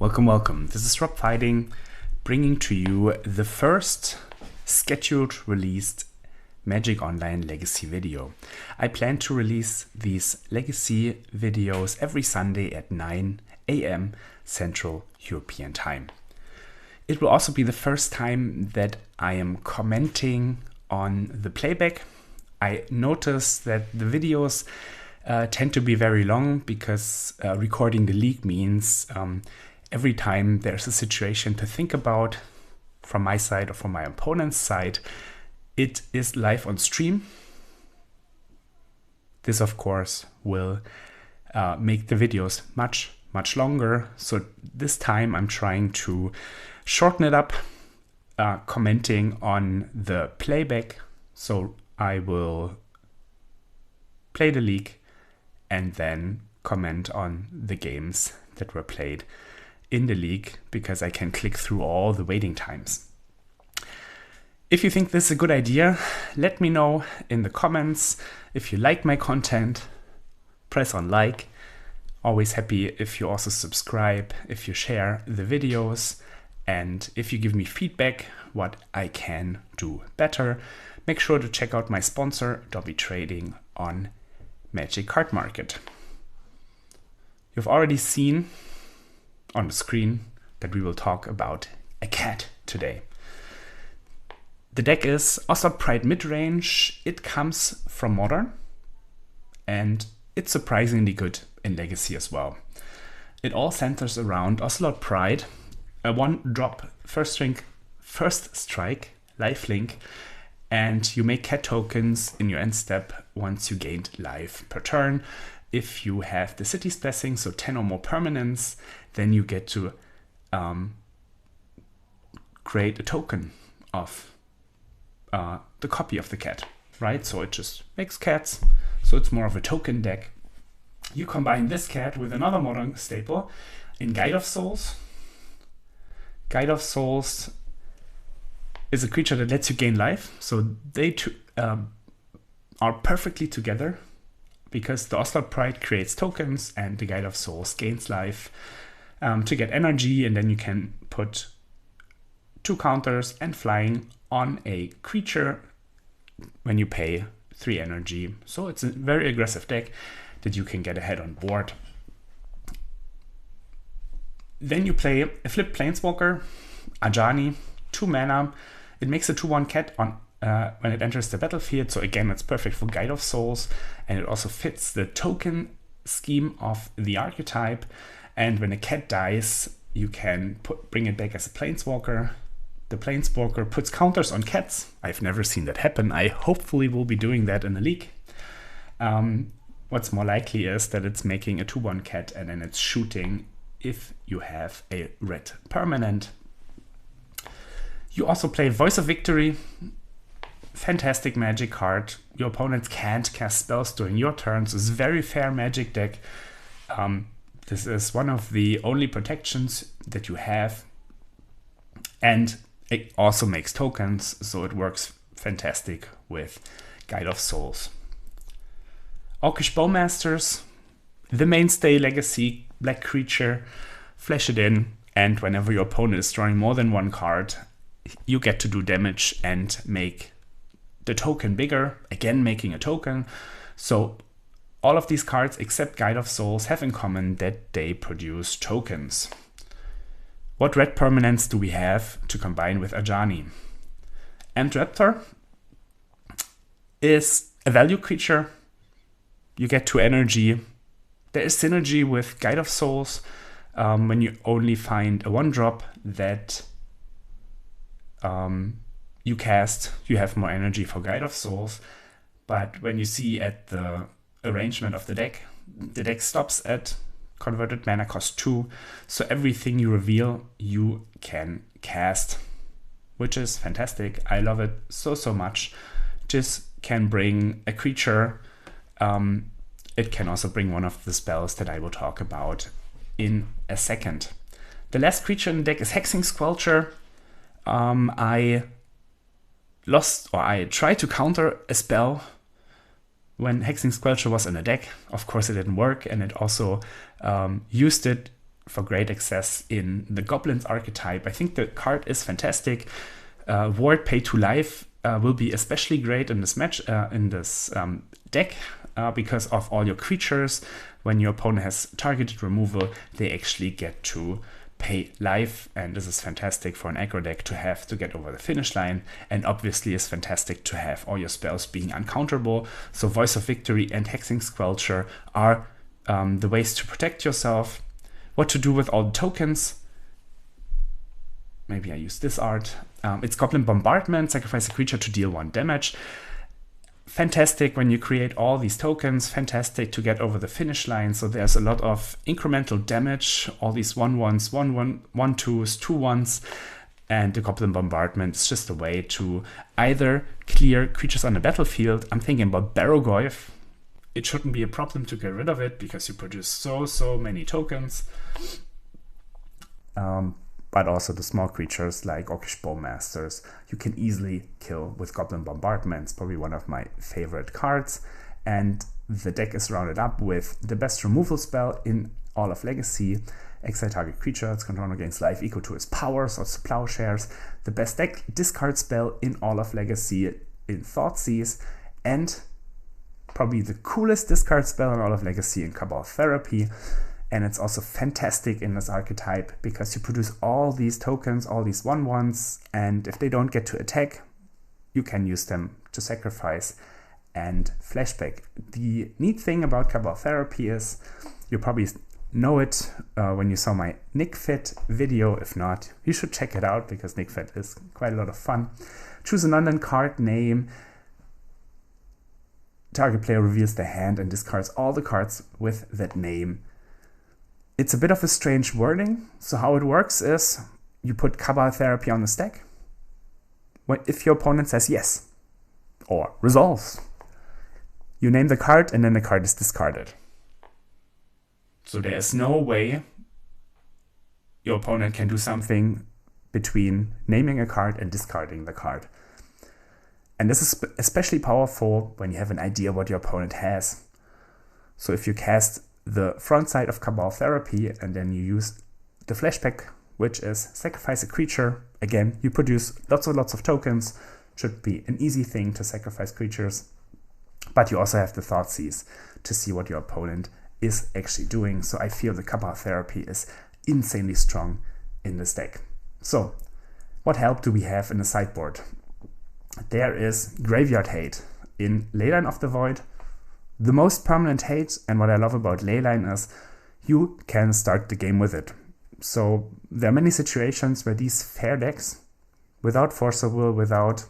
Welcome, welcome. This is Rob Fighting, bringing to you the first scheduled released Magic Online Legacy video. I plan to release these Legacy videos every Sunday at 9 AM Central European Time. It will also be the first time that I am commenting on the playback. I noticed that the videos tend to be very long because recording the league means every time there's a situation to think about from my side or from my opponent's side, it is live on stream. This, of course, will make the videos much longer. So this time I'm trying to shorten it up, commenting on the playback. So I will play the league and then comment on the games that were played in the league, because I can click through all the waiting times. If you think this is a good idea, let me know in the comments. If you like my content, press on like. Always happy if you also subscribe, if you share the videos, and if you give me feedback what I can do better. Make sure to check out my sponsor, Dobby Trading, on Magic Card Market. You've already seen on the screen that we will talk about a cat today. The deck is Ocelot Pride Midrange. It comes from Modern and it's surprisingly good in Legacy as well. It all centers around Ocelot Pride, a 1-drop first strike lifelink, and you make cat tokens in your end step once you gained life per turn. If you have the City's Blessing, so 10 or more permanents, then you get to create a token of the copy of the cat, right? So it just makes cats, so it's more of a token deck. You combine this cat with another Modern staple in Guide of Souls. Guide of Souls is a creature that lets you gain life, so they two are perfectly together, because the Ocelot Pride creates tokens and the Guide of Souls gains life to get energy, and then you can put 2 counters and flying on a creature when you pay 3 energy. So it's a very aggressive deck that you can get ahead on board. Then you play a flipped Planeswalker, Ajani, 2 mana. It makes a 2/1 cat on when it enters the battlefield. So again, it's perfect for Guide of Souls, and it also fits the token scheme of the archetype. And when a cat dies, you can bring it back as a Planeswalker. The Planeswalker puts counters on cats. I've never seen that happen. I hopefully will be doing that in the league. What's more likely is that it's making a 2/1 cat and then it's shooting if you have a red permanent. You also play Voice of Victory. Fantastic magic card. Your opponents can't cast spells during your turns. It's a very fair magic deck. This is one of the only protections that you have. And it also makes tokens, so it works fantastic with Guide of Souls. Orcish Bowmasters, the mainstay Legacy black creature. Flash it in, and whenever your opponent is drawing more than 1 card, you get to do damage and make the token bigger, again making a token. So all of these cards except Guide of Souls have in common that they produce tokens. What red permanents do we have to combine with Ajani? Raptor is a value creature. You get 2 energy. There is synergy with Guide of Souls when you only find a 1-drop that you cast, you have more energy for Guide of Souls. But when you see at the arrangement of the deck stops at converted mana cost 2. So everything you reveal, you can cast, which is fantastic. I love it so much. Just can bring a creature. It can also bring one of the spells that I will talk about in a second. The last creature in the deck is Hexing Squelcher. I tried to counter a spell when Hexing Squelcher was in a deck. Of course, it didn't work, and it also used it for great access in the Goblins archetype. I think the card is fantastic. Ward Pay to Life will be especially great in this match, in this deck, because of all your creatures. When your opponent has targeted removal, they actually get to pay life, and this is fantastic for an aggro deck to have to get over the finish line, and obviously is fantastic to have all your spells being uncounterable. So Voice of Victory and Hexing Squelcher are the ways to protect yourself. What to do with all the tokens? Maybe I use this art. It's Goblin Bombardment, sacrifice a creature to deal 1 damage. Fantastic when you create all these tokens, fantastic to get over the finish line. So there's a lot of incremental damage, all these 1/1s, 1/2s, 2/1s, and the Goblin Bombardment is just a way to either clear creatures on the battlefield. I'm thinking about Barrogoyf. It shouldn't be a problem to get rid of it because you produce so many tokens. But also the small creatures like Orcish Bowmasters, you can easily kill with Goblin Bombardment. It's probably one of my favorite cards. And the deck is rounded up with the best removal spell in all of Legacy. Exile target creature, it's controlled against life equal to its powers or Plowshares. The best deck discard spell in all of Legacy in Thoughtseize. And probably the coolest discard spell in all of Legacy in Cabal Therapy. And it's also fantastic in this archetype because you produce all these tokens, all these 1/1s, and if they don't get to attack, you can use them to sacrifice and flashback. The neat thing about Cabal Therapy is, you probably know it when you saw my Nick Fit video. If not, you should check it out because Nick Fit is quite a lot of fun. Choose a non-land card name. Target player reveals their hand and discards all the cards with that name. It's a bit of a strange wording. So how it works is you put Cabal Therapy on the stack. If your opponent says yes or resolves, you name the card and then the card is discarded. So there is no way your opponent can do something between naming a card and discarding the card. And this is especially powerful when you have an idea what your opponent has. So if you cast the front side of Cabal Therapy and then you use the flashback, which is sacrifice a creature. Again, you produce lots of tokens. Should be an easy thing to sacrifice creatures. But you also have the Thoughtseize to see what your opponent is actually doing. So I feel the Cabal Therapy is insanely strong in this deck. So what help do we have in the sideboard? There is Graveyard Hate in Leyline of the Void. The most permanent hate, and what I love about Leyline is you can start the game with it. So there are many situations where these fair decks, without Force of Will, without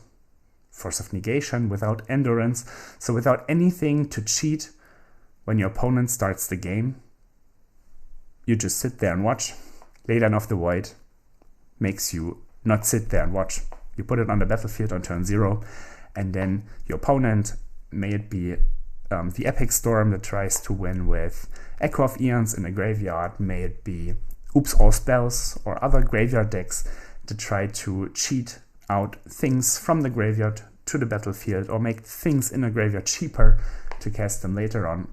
Force of Negation, without Endurance, so without anything to cheat when your opponent starts the game, you just sit there and watch. Leyline of the Void makes you not sit there and watch. You put it on the battlefield on turn 0, and then your opponent, may it be the Epic Storm that tries to win with Echo of Eons in a graveyard, may it be Oops All Spells or other graveyard decks that try to cheat out things from the graveyard to the battlefield or make things in a graveyard cheaper to cast them later on.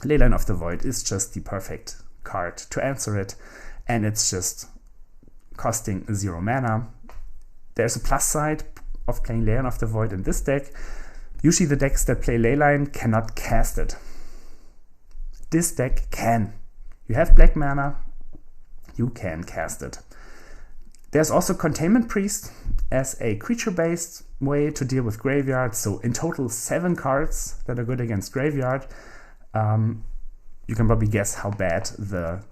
Leyline of the Void is just the perfect card to answer it, and it's just costing 0 mana. There's a plus side of playing Leyline of the Void in this deck. Usually the decks that play Leyline cannot cast it. This deck can. You have black mana, you can cast it. There's also Containment Priest as a creature-based way to deal with Graveyard. So in total 7 cards that are good against Graveyard. You can probably guess how bad the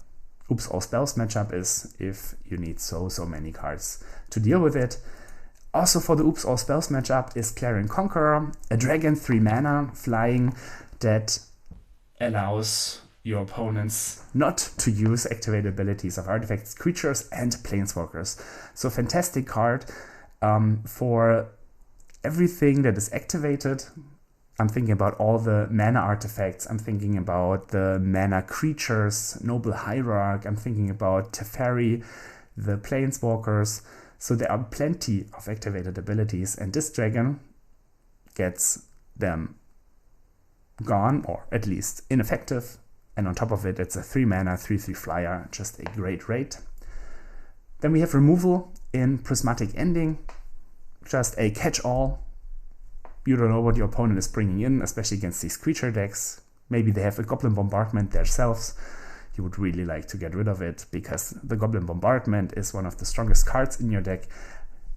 Oops All Spells matchup is if you need so many cards to deal with it. Also for the Oops All Spells matchup is Clarion Conqueror, a dragon 3 mana flying that allows your opponents not to use activated abilities of artifacts, creatures, and planeswalkers. So fantastic card for everything that is activated. I'm thinking about all the mana artifacts. I'm thinking about the mana creatures, Noble Hierarch. I'm thinking about Teferi, the planeswalkers. So there are plenty of activated abilities, and this dragon gets them gone, or at least ineffective, and on top of it, it's a 3 mana, 3/3 flyer, just a great rate. Then we have removal in Prismatic Ending, just a catch-all. You don't know what your opponent is bringing in, especially against these creature decks. Maybe they have a Goblin Bombardment themselves. You would really like to get rid of it, because the Goblin Bombardment is one of the strongest cards in your deck,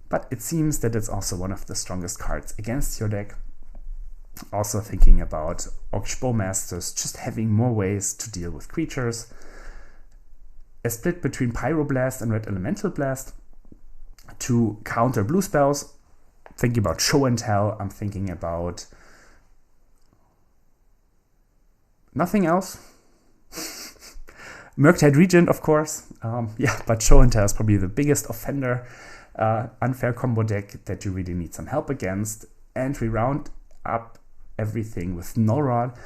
but it seems that it's also one of the strongest cards against your deck. Also thinking about Orcish Bowmasters, just having more ways to deal with creatures. A split between Pyroblast and Red Elemental Blast to counter blue spells. Thinking about Show and Tell, I'm thinking about nothing else. Murktide Regent, of course. Yeah, but Show and Tell is probably the biggest offender. Unfair combo deck that you really need some help against. And we round up everything with Null Rod,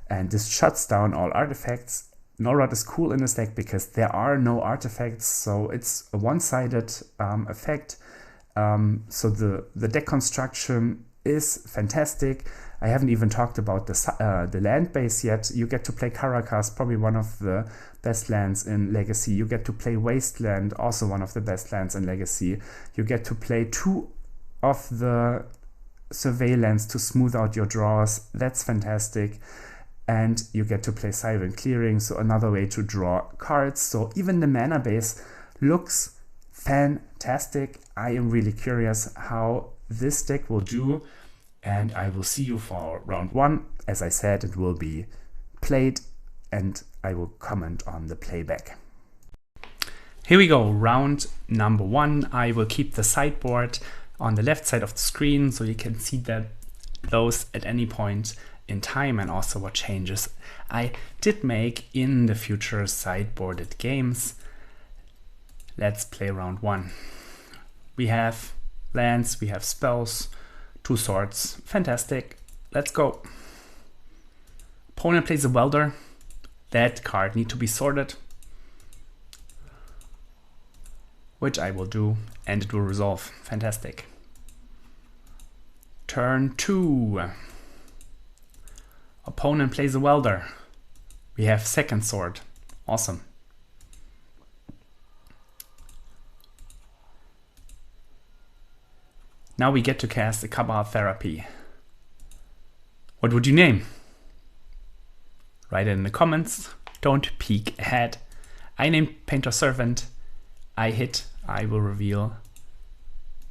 and this shuts down all artifacts. Null Rod is cool in this deck because there are no artifacts, so it's a one-sided effect. So the deck construction is fantastic. I haven't even talked about the land base yet. You get to play Caracas, probably one of the best lands in Legacy. You get to play Wasteland, also one of the best lands in Legacy. You get to play 2 of the Surveillance to smooth out your draws. That's fantastic. And you get to play Siren Clearing, so another way to draw cards. So even the mana base looks fantastic. I am really curious how this deck will do, and I will see you for round 1. As I said, it will be played, and I will comment on the playback. Here we go, round number 1. I will keep the sideboard on the left side of the screen, so you can see that those at any point in time, and also what changes I did make in the future sideboarded games. Let's play round 1. We have lands, we have spells, 2 swords. Fantastic. Let's go. Opponent plays a Welder. That card needs to be sorted, which I will do, and it will resolve. Fantastic. Turn 2. Opponent plays a Welder. We have second sword. Awesome. Now we get to cast a Cabal Therapy. What would you name? Write it in the comments. Don't peek ahead. I named Painter Servant. I hit, I will reveal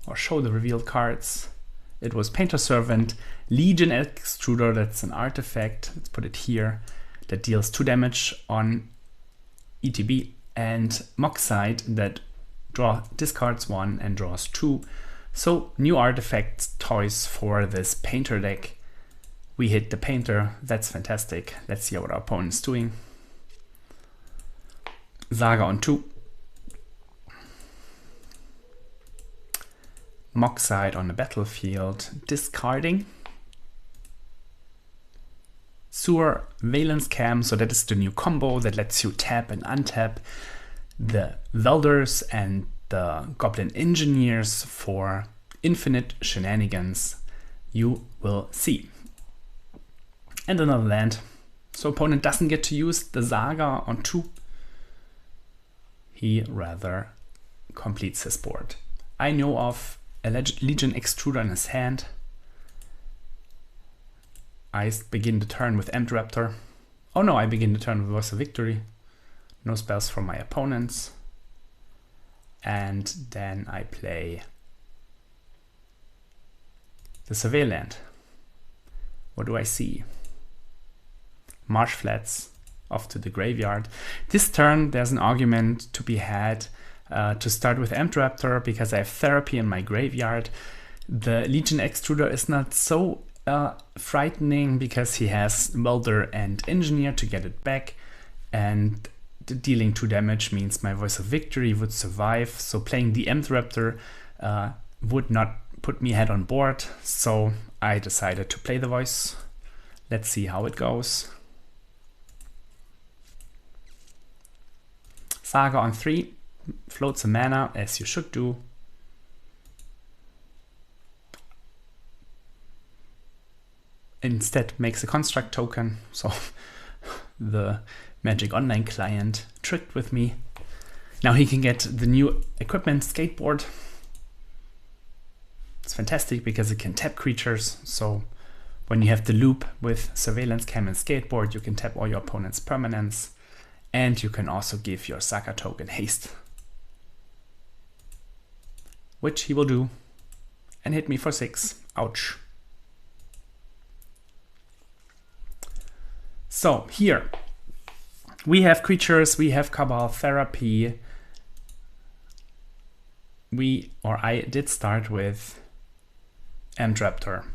or show the revealed cards. It was Painter Servant, Legion Extruder, that's an artifact, let's put it here, that deals 2 damage on ETB, and Moxide that discards 1 and draws 2. So new artifacts, toys for this Painter deck. We hit the Painter, that's fantastic. Let's see what our opponent's doing. Saga on 2. Moxide on the battlefield, discarding. Sewer Valence Cam, so that is the new combo that lets you tap and untap the Welders and the Goblin Engineers for infinite shenanigans. You will see. And another land. So opponent doesn't get to use the Saga on 2. He rather completes his board. I know of a Legion Extruder in his hand. I begin the turn with Raptor. Oh no, I begin the turn with Voice of Victory. No spells from my opponents. And then I play the Surveil land. What do I see? Marsh Flats off to the graveyard. This turn there's an argument to be had to start with Raptor because I have Therapy in my graveyard. The Legion Extruder is not so frightening because he has Welder and Engineer to get it back, and dealing 2 damage means my Voice of Victory would survive, so playing the Raptor would not put me head on board, so I decided to play the Voice. Let's see how it goes. Saga on 3, floats a mana, as you should do. Instead makes a construct token, so the Magic Online client tricked with me. Now he can get the new equipment skateboard. It's fantastic because it can tap creatures. So when you have the loop with surveillance cam and skateboard, you can tap all your opponent's permanents. And you can also give your Saga token haste, which he will do, and hit me for 6. Ouch. So here we have creatures, we have Cabal Therapy. I did start with Raptor.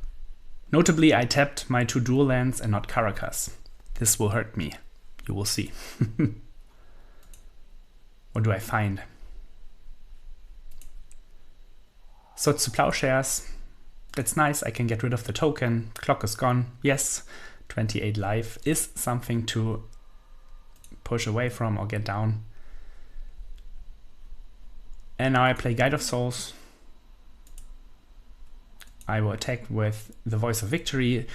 Notably, I tapped my 2 dual lands and not Caracas. This will hurt me. You will see. What do I find? So it's the Plowshares. That's nice. I can get rid of the token. Clock is gone. Yes, 28 life is something to push away from or get down. And now I play Guide of Souls. I will attack with the Voice of Victory.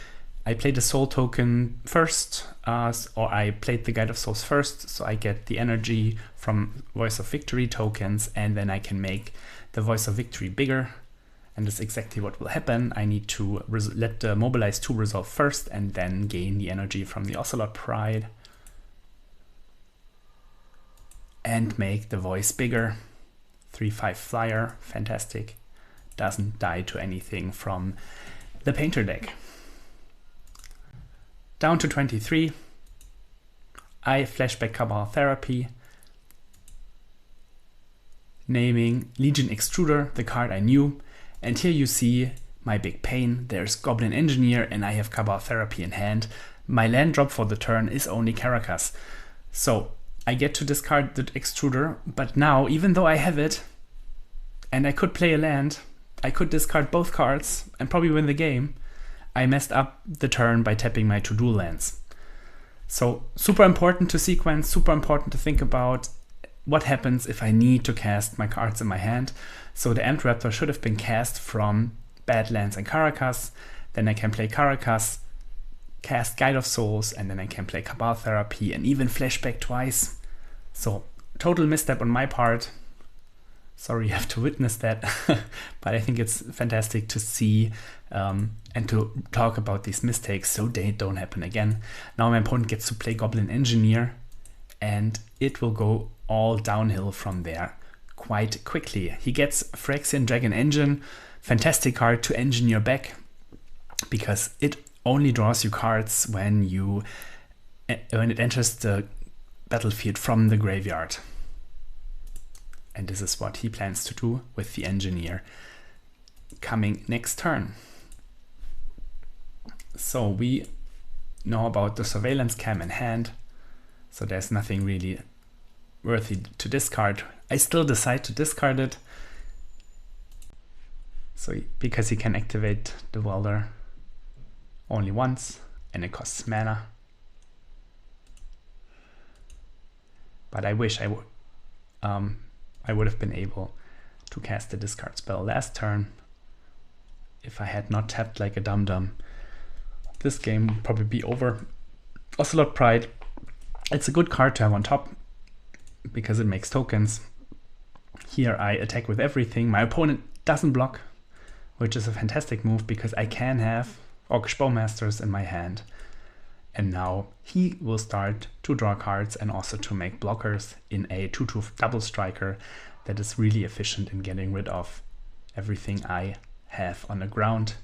I played the Soul token first, or I played the Guide of Souls first, so I get the energy from Voice of Victory tokens, and then I can make the Voice of Victory bigger. And that's exactly what will happen. I need to let the Mobilize 2 resolve first, and then gain the energy from the Ocelot Pride. And make the voice bigger. 3/5 flyer, fantastic. Doesn't die to anything from the Painter deck. Down to 23. I flashback Cabal Therapy, naming Legion Extruder, the card I knew. And here you see my big pain. There's Goblin Engineer and I have Cabal Therapy in hand. My land drop for the turn is only Caracas. So I get to discard the Extruder, but now, even though I have it, and I could play a land, I could discard both cards and probably win the game. I messed up the turn by tapping my 2 dual lands. So super important to sequence, super important to think about what happens if I need to cast my cards in my hand. So the Raptor should have been cast from Badlands and Caracas. Then I can play Caracas, cast Guide of Souls, and then I can play Cabal Therapy and even flashback twice. So total misstep on my part. Sorry you have to witness that, but I think it's fantastic to see and to talk about these mistakes so they don't happen again. Now my opponent gets to play Goblin Engineer, and it will go all downhill from there quite quickly. He gets Phyrexian Dragon Engine, fantastic card to engineer back, because it only draws you cards when it enters the battlefield from the graveyard. And this is what he plans to do with the Engineer coming next turn. So we know about the Surveillance Cam in hand, so there's nothing really worthy to discard. I still decide to discard it, so because he can activate the Welder only once, and it costs mana. But I wish I would have been able to cast the discard spell last turn. If I had not tapped like a dum-dum, this game would probably be over. Ocelot Pride, it's a good card to have on top because it makes tokens. Here I attack with everything. My opponent doesn't block, which is a fantastic move because I can have Orcish Bowmasters in my hand. And now he will start to draw cards and also to make blockers in a 2/2 double striker that is really efficient in getting rid of everything I have on the ground.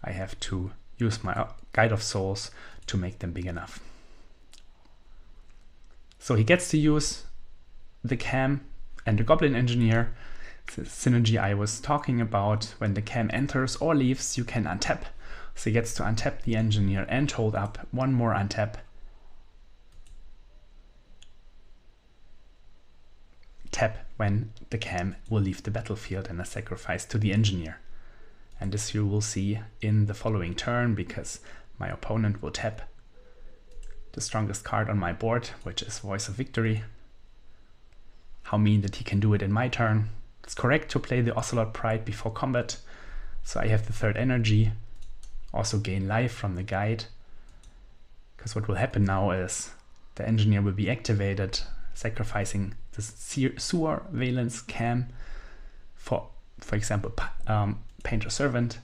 I have to use my Guide of Souls to make them big enough. So he gets to use the Cam and the Goblin Engineer, the synergy I was talking about. When the Cam enters or leaves, you can untap. So he gets to untap the Engineer and hold up one more untap. Tap when the Cam will leave the battlefield and a sacrifice to the Engineer. And this you will see in the following turn, because my opponent will tap the strongest card on my board, which is Voice of Victory. How mean that he can do it in my turn. It's correct to play the Ocelot Pride before combat, so I have the third energy. Also gain life from the guide, because what will happen now is the engineer will be activated, sacrificing the sewer valence cam for example, Painter Servant,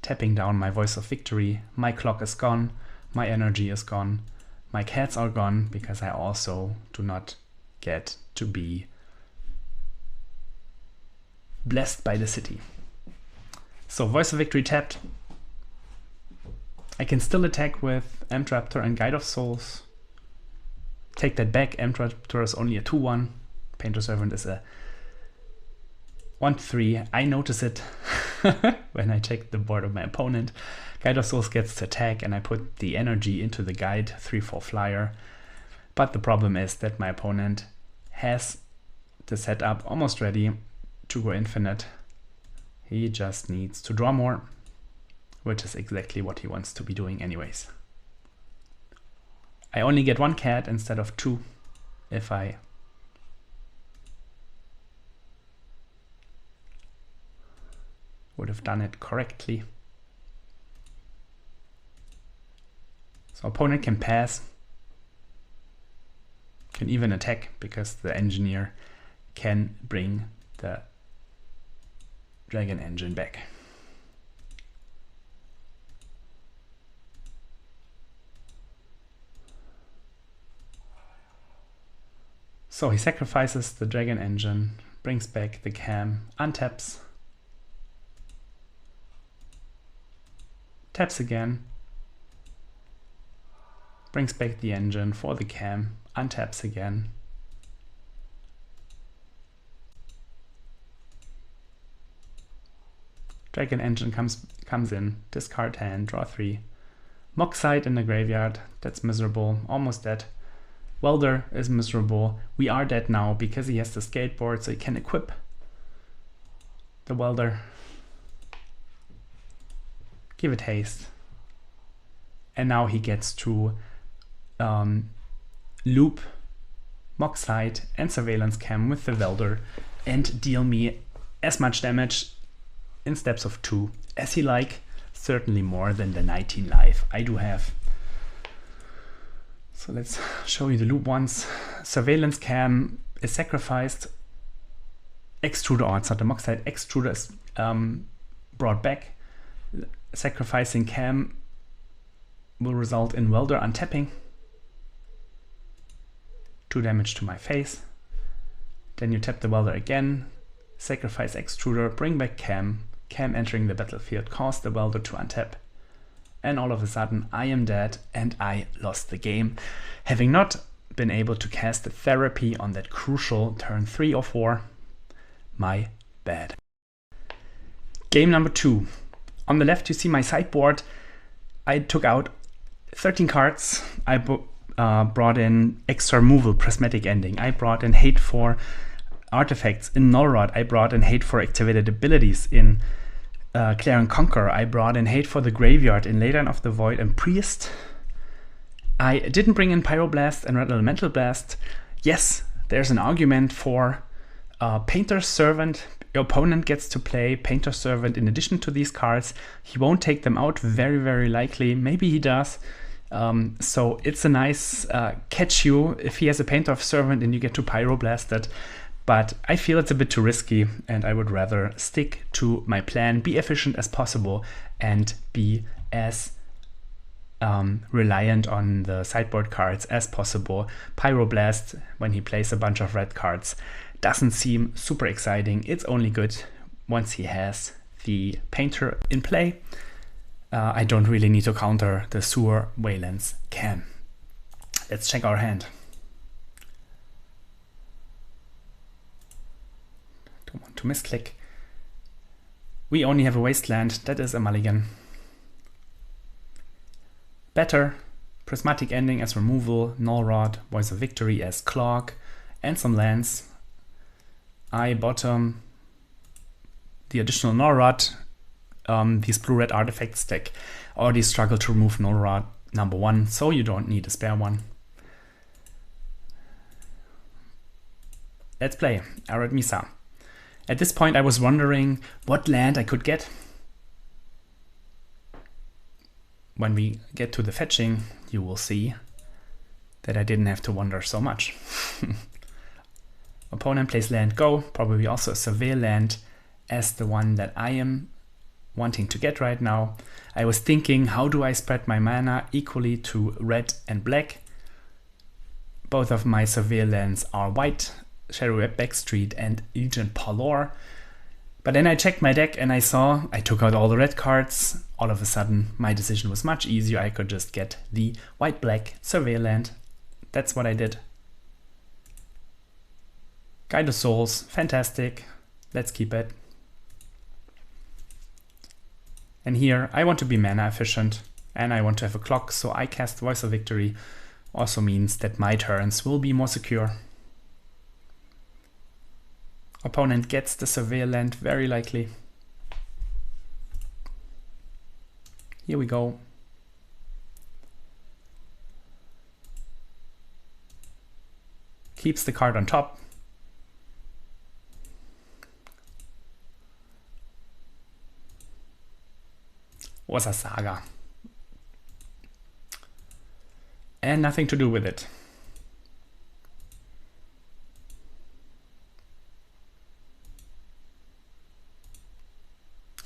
tapping down my Voice of Victory. My clock is gone, my energy is gone, my cats are gone, because I also do not get to be blessed by the city. So Voice of Victory tapped. I can still attack with Emtraptor and Guide of Souls. Take that back. Emtraptor is only a 2/1. Painter Servant is a 1/3. I notice it when I check the board of my opponent. Guide of Souls gets to attack, and I put the energy into the Guide 3/4 flyer. But the problem is that my opponent has the setup almost ready to go infinite. He just needs to draw more, which is exactly what he wants to be doing anyways. I only get 1 cat instead of 2 if I would have done it correctly. So opponent can pass, can even attack, because the engineer can bring the Dragon Engine back. So he sacrifices the Dragon Engine, brings back the cam, untaps, taps again, brings back the engine for the cam, untaps again, Dragon Engine comes in, discard hand, draw 3, Moxide in the graveyard, that's miserable, almost dead. Welder is miserable. We are dead now because he has the skateboard, so he can equip the Welder. Give it haste. And now he gets to loop Moxide and Surveillance Cam with the Welder and deal me as much damage in steps of 2 as he like, certainly more than the 19 life I do have. So let's show you the loop once. Surveillance Cam is sacrificed. Extruder, oh, it's not the Moxide. Extruder is brought back. Sacrificing Cam will result in Welder untapping. 2 damage to my face. Then you tap the Welder again. Sacrifice Extruder, bring back Cam. Cam entering the battlefield, cause the Welder to untap. And all of a sudden I am dead and I lost the game, having not been able to cast the Therapy on that crucial turn 3 or 4. My bad. Game number 2. On the left you see my sideboard. I took out 13 cards. I brought in extra removal, Prismatic Ending. I brought in hate for artifacts in Null Rod. I brought in hate for activated abilities in Clear and Conquer. I brought in hate for the graveyard in Leyline of the Void and Priest. I didn't bring in Pyroblast and Red Elemental Blast. Yes, there's an argument for Painter Servant. Your opponent gets to play Painter Servant in addition to these cards. He won't take them out, very, very likely. Maybe he does. So it's a nice catch you if he has a Painter Servant and you get to Pyroblast it. But I feel it's a bit too risky, and I would rather stick to my plan, be efficient as possible, and be as reliant on the sideboard cards as possible. Pyroblast, when he plays a bunch of red cards, doesn't seem super exciting. It's only good once he has the Painter in play. I don't really need to counter the Sewer Valence Cam. Let's check our hand. Don't want to misclick. We only have a Wasteland, that is a mulligan. Better, Prismatic Ending as removal, Null Rod, Voice of Victory as clog, and some lands. I bottom the additional Null Rod. These blue-red artifacts deck already struggle to remove Null Rod number 1, so you don't need a spare one. Let's play Arad Misa. At this point I was wondering what land I could get. When we get to the fetching, you will see that I didn't have to wonder so much. Opponent plays land go, probably also a surveil land as the one that I am wanting to get right now. I was thinking, how do I spread my mana equally to red and black? Both of my surveil lands are white, Shadow Web Backstreet and Agent Palor. But then I checked my deck and I saw I took out all the red cards. All of a sudden my decision was much easier. I could just get the white-black surveil land. That's what I did. Guide of Souls, fantastic. Let's keep it. And here I want to be mana efficient and I want to have a clock, so I cast Voice of Victory. Also means that my turns will be more secure. Opponent gets the surveil land, very likely. Here we go. Keeps the card on top. Was a saga. And nothing to do with it.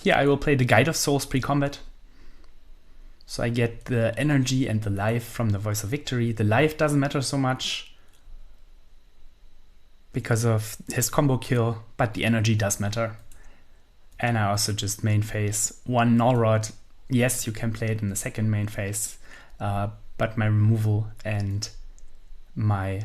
Here I will play the Guide of Souls pre-combat. So I get the energy and the life from the Voice of Victory. The life doesn't matter so much because of his combo kill, but the energy does matter. And I also just main phase one Null Rod. Yes, you can play it in the second main phase, but my removal and my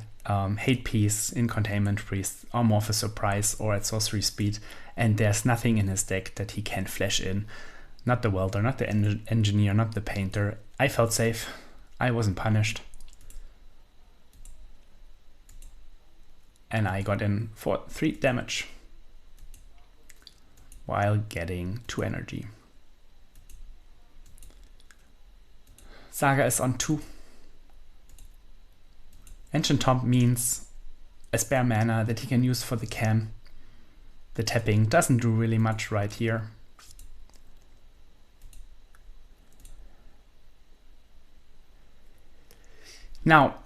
hate piece in Containment Priest are more of a surprise or at sorcery speed, and there's nothing in his deck that he can flash in. Not the welder, not the engineer, not the painter. I felt safe. I wasn't punished. And I got in for 3 damage while getting 2 energy. Saga is on 2. Ancient Tomb means a spare mana that he can use for the cam. The tapping doesn't do really much right here. Now,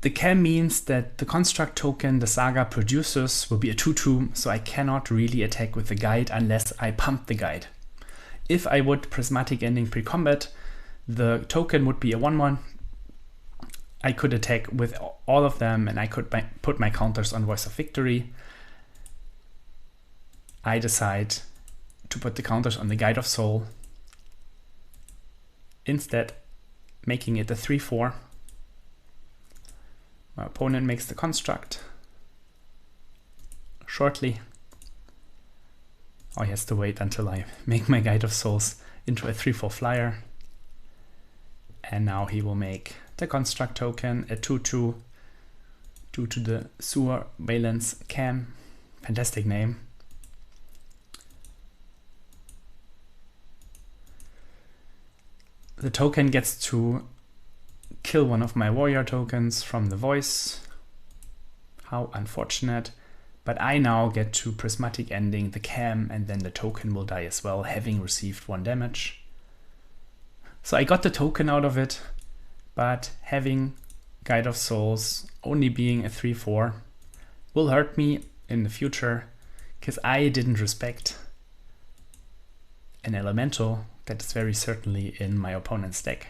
the cam means that the construct token the Saga produces will be a 2/2, so I cannot really attack with the guide unless I pump the guide. If I would Prismatic Ending pre-combat, the token would be a 1/1. I could attack with all of them and I could put my counters on Voice of Victory. I decide to put the counters on the Guide of Soul, instead making it a 3/4. My opponent makes the construct shortly. Oh, he has to wait until I make my Guide of Souls into a 3/4 flyer. And now he will make the construct token a 2/2 due to the Sewer Valence Cam. Fantastic name. The token gets to kill one of my warrior tokens from the voice. How unfortunate. But I now get to Prismatic Ending the cam and then the token will die as well, having received 1 damage. So I got the token out of it, but having Guide of Souls only being a 3/4 will hurt me in the future because I didn't respect an elemental that is very certainly in my opponent's deck.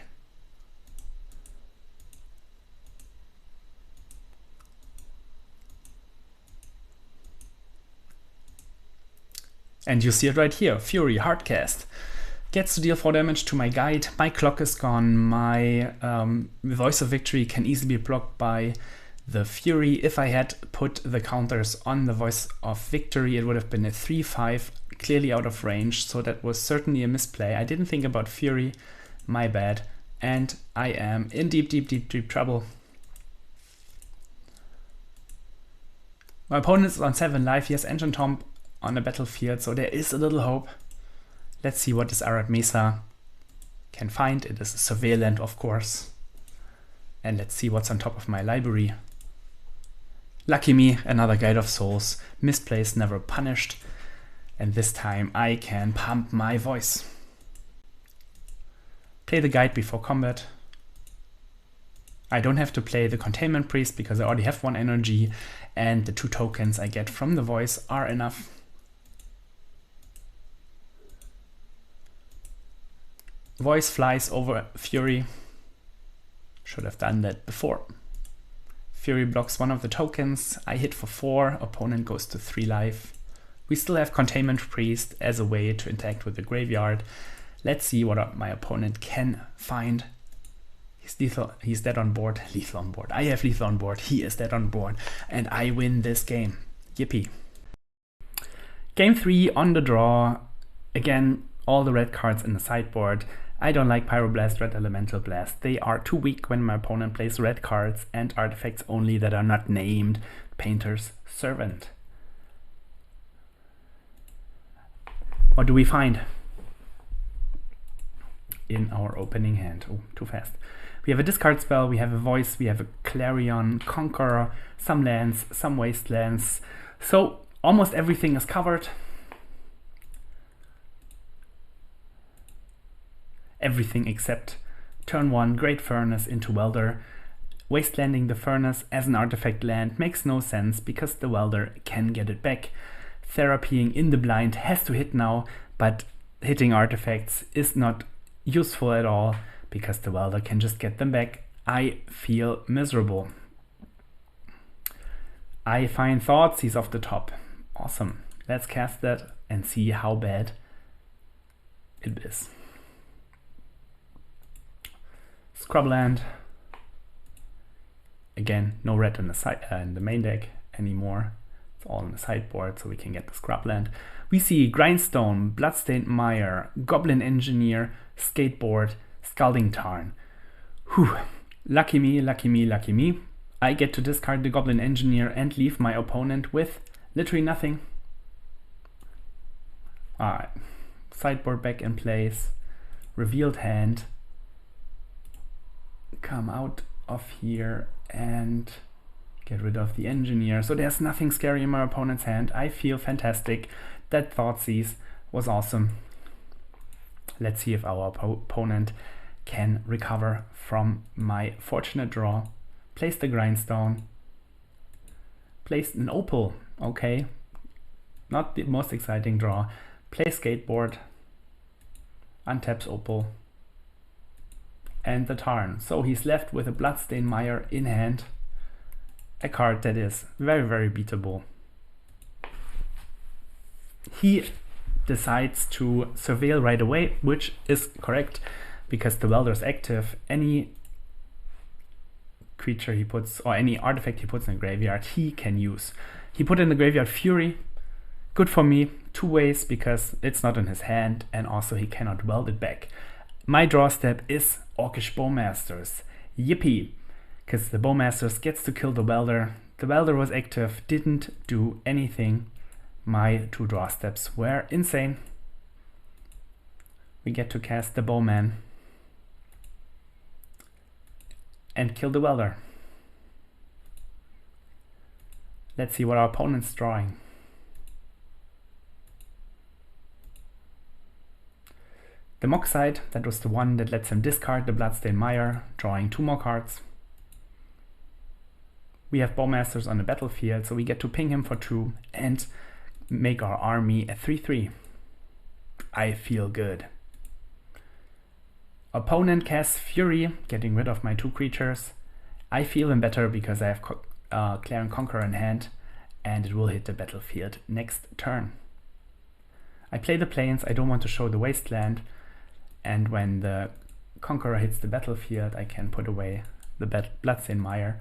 And you see it right here, Fury, Hardcast. Gets to deal 4 damage to my guide, my clock is gone, my Voice of Victory can easily be blocked by the Fury. If I had put the counters on the Voice of Victory, it would have been a 3/5, clearly out of range, so that was certainly a misplay. I didn't think about Fury, my bad, and I am in deep trouble. My opponent is on 7 life, he has Ancient Tomb on the battlefield, so there is a little hope. Let's see what this Arad Mesa can find. It is a surveil land, of course. And let's see what's on top of my library. Lucky me, another Guide of Souls. Misplaced, never punished. And this time I can pump my voice. Play the guide before combat. I don't have to play the Containment Priest because I already have 1 energy, and the 2 tokens I get from the voice are enough. Voice flies over Fury. Should have done that before. Fury blocks 1 of the tokens. I hit for 4. Opponent goes to 3 life. We still have Containment Priest as a way to interact with the graveyard. Let's see what my opponent can find. He's lethal. He's dead on board. Lethal on board. I have lethal on board. He is dead on board. And I win this game. Yippee. Game 3 on the draw. Again, all the red cards in the sideboard. I don't like Pyroblast, Red Elemental Blast. They are too weak when my opponent plays red cards and artifacts only that are not named Painter's Servant. What do we find in our opening hand? Oh, too fast. We have a discard spell, we have a voice, we have a Clarion, Conqueror, some lands, some wastelands. So almost everything is covered. Everything except turn 1, Great Furnace into Welder. Wastelanding the Furnace as an artifact land makes no sense because the Welder can get it back. Therapying in the blind has to hit now, but hitting artifacts is not useful at all because the Welder can just get them back. I feel miserable. I find Thoughtseize off the top. Awesome. Let's cast that and see how bad it is. Scrubland. Again, no red in the main deck anymore. It's all in the sideboard, so we can get the Scrubland. We see Grindstone, Bloodstained Mire, Goblin Engineer, Skateboard, Scalding Tarn. Whew. Lucky me, lucky me, lucky me. I get to discard the Goblin Engineer and leave my opponent with literally nothing. Alright. Sideboard back in place. Revealed hand. Come out of here and get rid of the Engineer. So there's nothing scary in my opponent's hand. I feel fantastic. That Thoughtseize was awesome. Let's see if our opponent can recover from my fortunate draw. Place the Grindstone. Place an Opal. Okay. Not the most exciting draw. Play Skateboard. Untaps Opal. And the Tarn. So he's left with a Bloodstained Mire in hand. A card that is very, very beatable. He decides to Surveil right away, which is correct because the Welder is active. Any creature he puts, or any artifact he puts in the graveyard, he can use. He put in the graveyard Fury. Good for me, 2 ways, because it's not in his hand, and also he cannot weld it back. My draw step is Orcish Bowmasters. Yippee! Because the Bowmasters gets to kill the Welder. The Welder was active, didn't do anything. My 2 draw steps were insane. We get to cast the Bowman and kill the Welder. Let's see what our opponent's drawing. The Moxide, that was the one that lets him discard the Bloodstained Mire, drawing 2 more cards. We have Bowmasters on the battlefield, so we get to ping him for 2 and make our army a 3/3. I feel good. Opponent casts Fury, getting rid of my 2 creatures. I feel him better because I have Clarion Conqueror in hand, and it will hit the battlefield next turn. I play the Plains, I don't want to show the Wasteland, and when the Conqueror hits the battlefield, I can put away the Bloodstained Mire.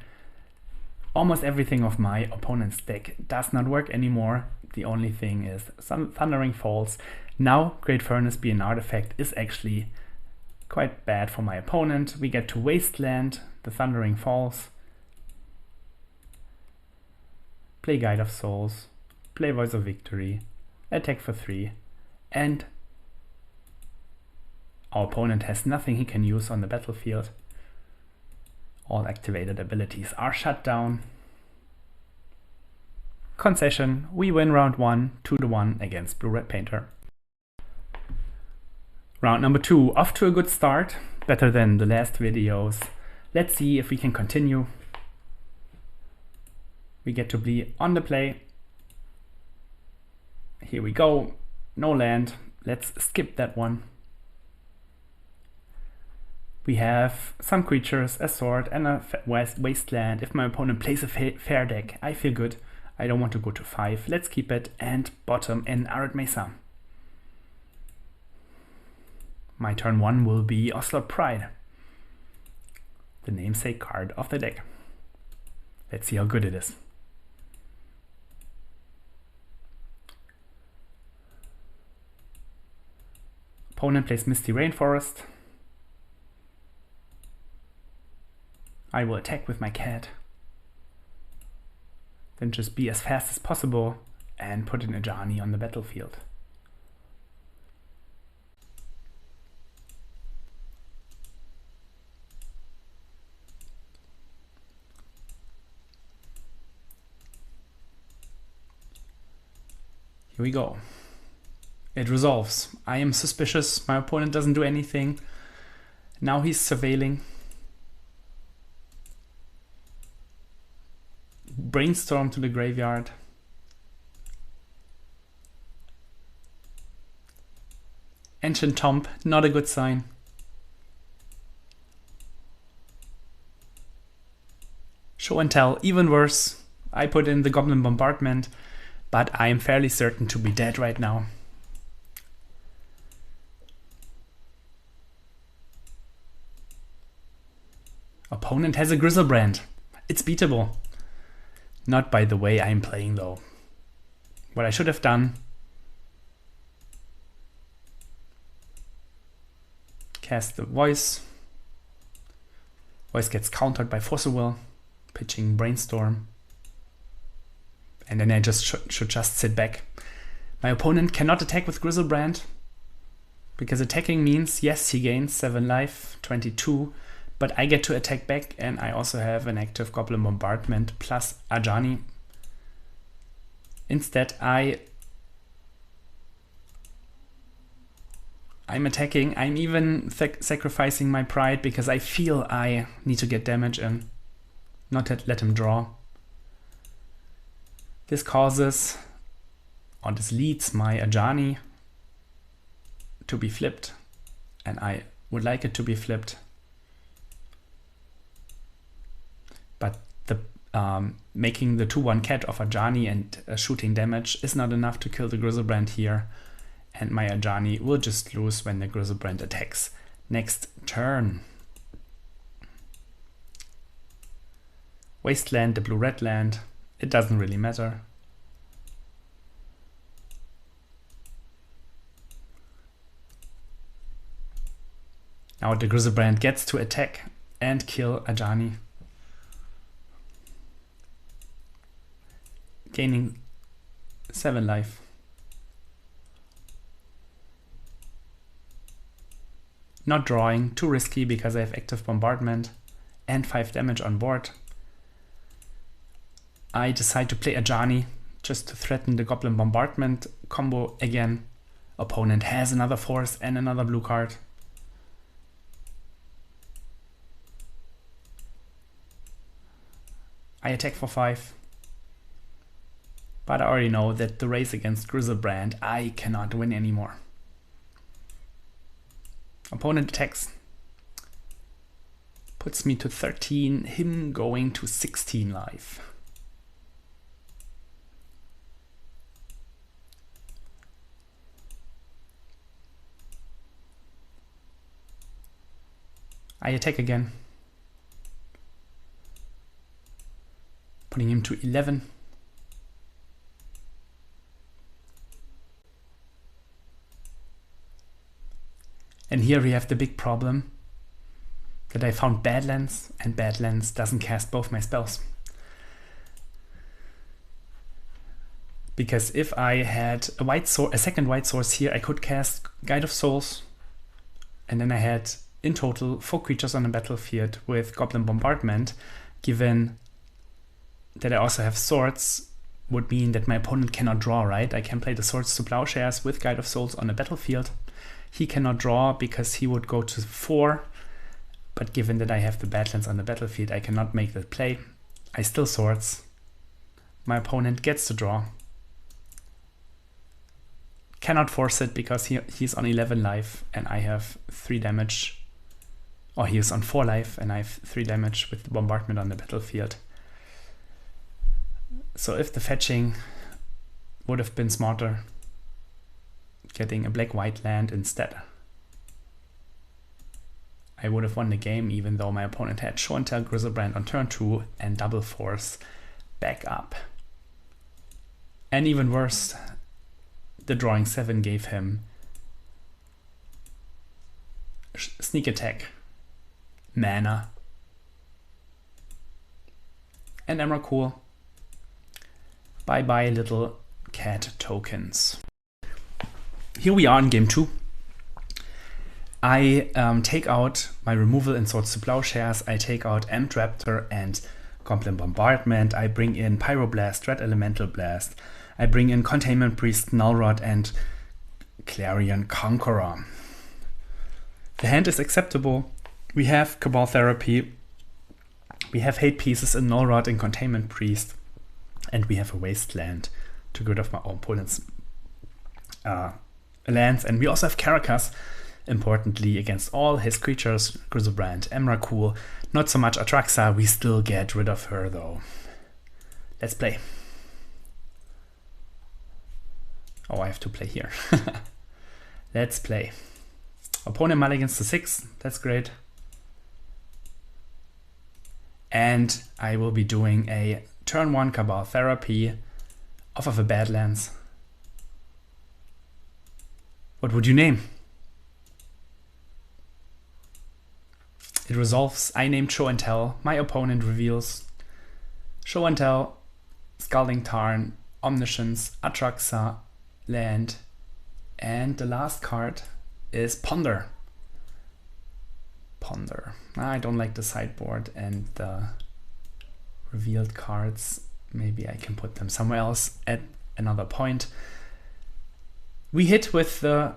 Almost everything of my opponent's deck does not work anymore. The only thing is some Thundering Falls. Now, Great Furnace being an artifact is actually quite bad for my opponent. We get to Wasteland, the Thundering Falls. Play Guide of Souls. Play Voice of Victory. Attack for 3. And our opponent has nothing he can use on the battlefield. All activated abilities are shut down. Concession, we win round 1, 2-1 against Blue-Red Painter. Round number 2, off to a good start, better than the last videos. Let's see if we can continue. We get to be on the play. Here we go. No land. Let's skip that one. We have some creatures, a sword, and a wasteland. If my opponent plays a fair deck, I feel good. I don't want to go to 5. Let's keep it. And bottom in Arid Mesa. My turn 1 will be Ocelot Pride, the namesake card of the deck. Let's see how good it is. Opponent plays Misty Rainforest. I will attack with my cat. Then just be as fast as possible and put an Ajani on the battlefield. Here we go. It resolves. I am suspicious. My opponent doesn't do anything. Now he's surveilling. Brainstorm to the graveyard. Ancient Tomb, not a good sign. Show and Tell, even worse. I put in the Goblin Bombardment, but I am fairly certain to be dead right now. Opponent has a Grizzlebrand. It's beatable. Not by the way I'm playing though. What I should have done, cast the Voice. Voice gets countered by Force of Will, pitching Brainstorm. And then I just should just sit back. My opponent cannot attack with Grizzlebrand, because attacking means, yes, he gains 7 life, 22, but I get to attack back, and I also have an active Goblin Bombardment plus Ajani. Instead, I'm attacking. I'm even sacrificing my pride because I feel I need to get damage in, not let him draw. This causes, or this leads my Ajani to be flipped, and I would like it to be flipped. But the making the 2/1 cat of Ajani and shooting damage is not enough to kill the Grizzlebrand here, and my Ajani will just lose when the Grizzlebrand attacks. Next turn. Wasteland, the blue-red land. It doesn't really matter. Now the Grizzlebrand gets to attack and kill Ajani, gaining 7 life. Not drawing, too risky because I have active bombardment and 5 damage on board. I decide to play Ajani just to threaten the Goblin Bombardment combo again. Opponent has another force and another blue card. I attack for 5. But I already know that the race against Grizzlebrand, I cannot win anymore. Opponent attacks. Puts me to 13, him going to 16 life. I attack again. Putting him to 11. And here we have the big problem that I found Badlands, and Badlands doesn't cast both my spells. Because if I had a second white source here, I could cast Guide of Souls, and then I had in total 4 creatures on the battlefield with Goblin Bombardment. Given that I also have swords, would mean that my opponent cannot draw, right? I can play the Swords to Plowshares with Guide of Souls on the battlefield. He cannot draw because he would go to 4 But given that I have the Badlands on the battlefield, I cannot make that play. I still swords. My opponent gets to draw. Cannot force it because he's on 11 life and I have 3 damage. Or he is on 4 life and I have 3 damage with the bombardment on the battlefield. So if the fetching would have been smarter, getting a black-white land instead, I would have won the game, even though my opponent had Show and Tell Grizzlebrand on turn 2 and Double Force back up. And even worse, the drawing 7 gave him Sneak Attack, mana, and Emrakul. Bye bye little cat tokens. Here we are in game 2. I take out my removal in Swords to Plowshares. I take out Amped Raptor and Goblin Bombardment. I bring in Pyroblast, Red Elemental Blast. I bring in Containment Priest, Nullrod, and Clarion Conqueror. The hand is acceptable. We have Cabal Therapy. We have Hate Pieces in Nullrod and Containment Priest. And we have a Wasteland to get rid of my opponent's lands. And we also have Caracas, importantly, against all his creatures, Grizzlebrand, Emrakul. Not so much Atraxa, we still get rid of her though. Let's play. Oh, I have to play here. Let's play. Opponent mulligans to 6, that's great. And I will be doing a turn 1 Cabal Therapy off of a Badlands. What would you name? It resolves. I named Show and Tell. My opponent reveals Show and Tell, Scalding Tarn, Omniscience, Atraxa, land, and the last card is Ponder. Ponder. I don't like the sideboard and the revealed cards. Maybe I can put them somewhere else at another point. We hit with the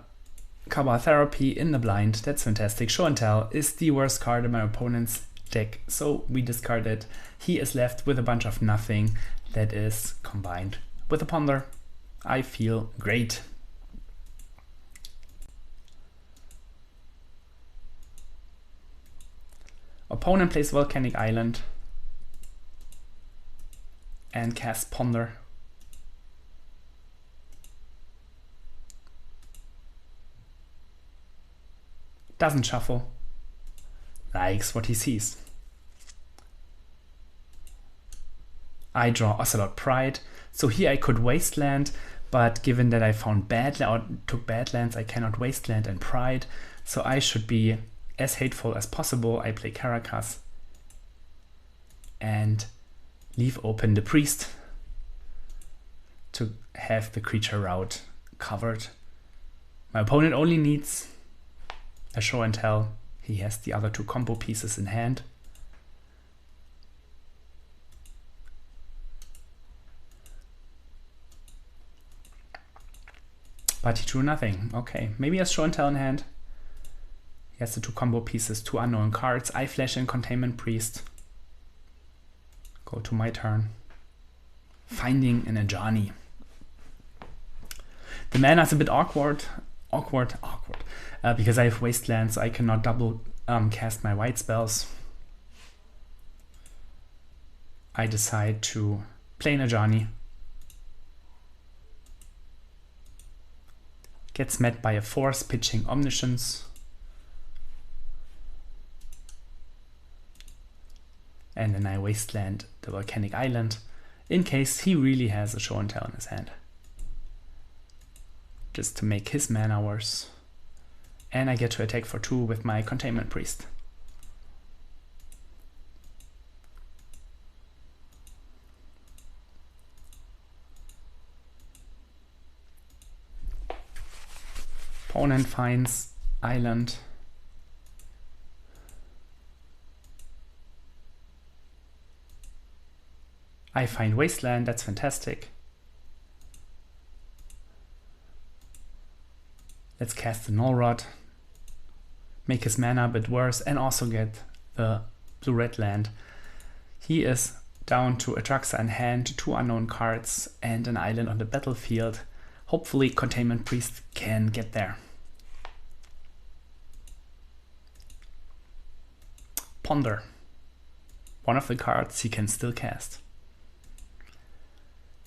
Cabal Therapy in the blind. That's fantastic. Show and Tell is the worst card in my opponent's deck, so we discard it. He is left with a bunch of nothing that is combined with a Ponder. I feel great. Opponent plays Volcanic Island and casts Ponder. Doesn't shuffle. Likes what he sees. I draw Ocelot Pride. So here I could Wasteland, but given that I found took Badlands, I cannot Wasteland and Pride. So I should be as hateful as possible. I play Caracas and leave open the Priest to have the creature route covered. My opponent only needs a Show and Tell. He has the other 2 combo pieces in hand. But he drew nothing. Okay, maybe he has Show and Tell in hand. He has the 2 combo pieces, 2 unknown cards. I flash in Containment Priest. Go to my turn. Finding an Ajani. The mana is a bit awkward. Because I have Wasteland, so I cannot double cast my white spells. I decide to play an Ajani. Gets met by a force, pitching Omniscience. And then I Wasteland the Volcanic Island in case he really has a Show and Tell in his hand. Just to make his mana worse. And I get to attack for 2 with my Containment Priest. Opponent finds Island. I find Wasteland, that's fantastic. Let's cast the Nullrod. make his mana a bit worse, and also get the blue-red land. He is down to Atraxa in hand, 2 unknown cards, and an island on the battlefield. Hopefully Containment Priest can get there. Ponder. One of the cards he can still cast.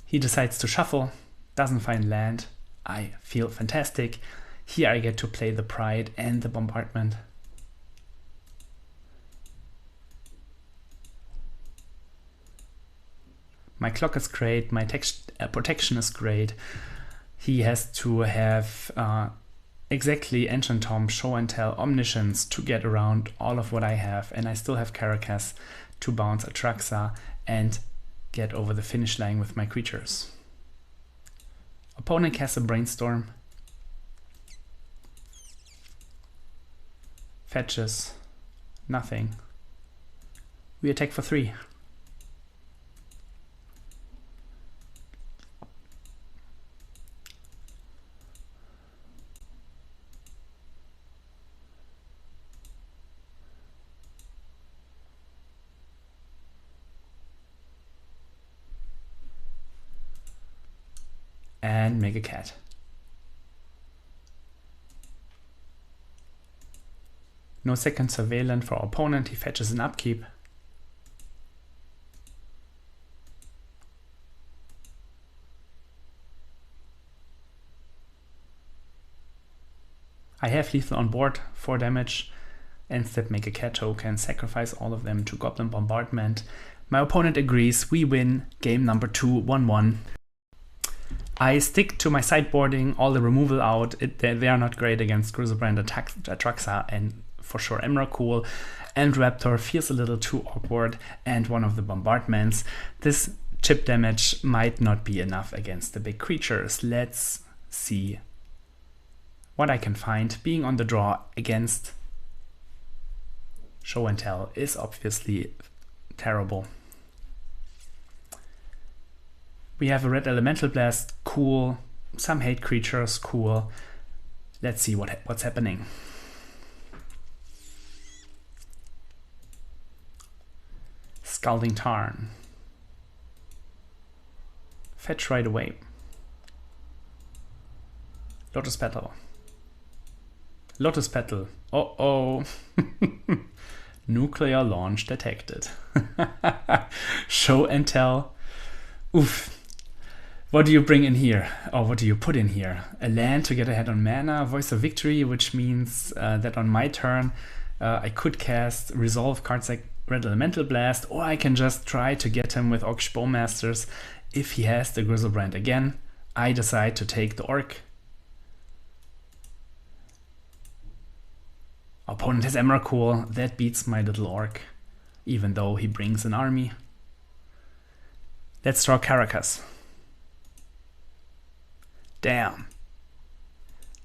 He decides to shuffle, doesn't find land. I feel fantastic. Here I get to play the Pride and the Bombardment. My clock is great, my protection is great. He has to have exactly Ancient Tomb, Show and Tell, Omniscience to get around all of what I have, and I still have Caracas to bounce Atraxa and get over the finish line with my creatures. Opponent casts a Brainstorm. Fetches. Nothing. We attack for 3. And make a cat. No second Surveillant for our opponent, he fetches an upkeep. I have lethal on board, 4 damage. End step, make a cat token, sacrifice all of them to Goblin Bombardment. My opponent agrees, we win game number 2, 1-1. I stick to my sideboarding, all the removal out. They are not great against Griselbrand, Atraxa, and for sure Emrakul. And Raptor feels a little too awkward, and one of the bombardments. This chip damage might not be enough against the big creatures. Let's see what I can find. Being on the draw against Show and Tell is obviously terrible. We have a red Elemental Blast, cool. Some hate creatures, cool. Let's see what's happening. Scalding Tarn. Fetch right away. Lotus Petal. Lotus Petal. Uh-oh. Nuclear launch detected. Show and Tell. Oof. What do you bring in here? Or what do you put in here? A land to get ahead on mana, Voice of Victory, which means that on my turn I could cast resolve cards like Red Elemental Blast, or I can just try to get him with Orc Bowmasters. If he has the Griselbrand again, I decide to take the Orc. Opponent has Emrakul, that beats my little Orc, even though he brings an army. Let's draw Caracas. Damn.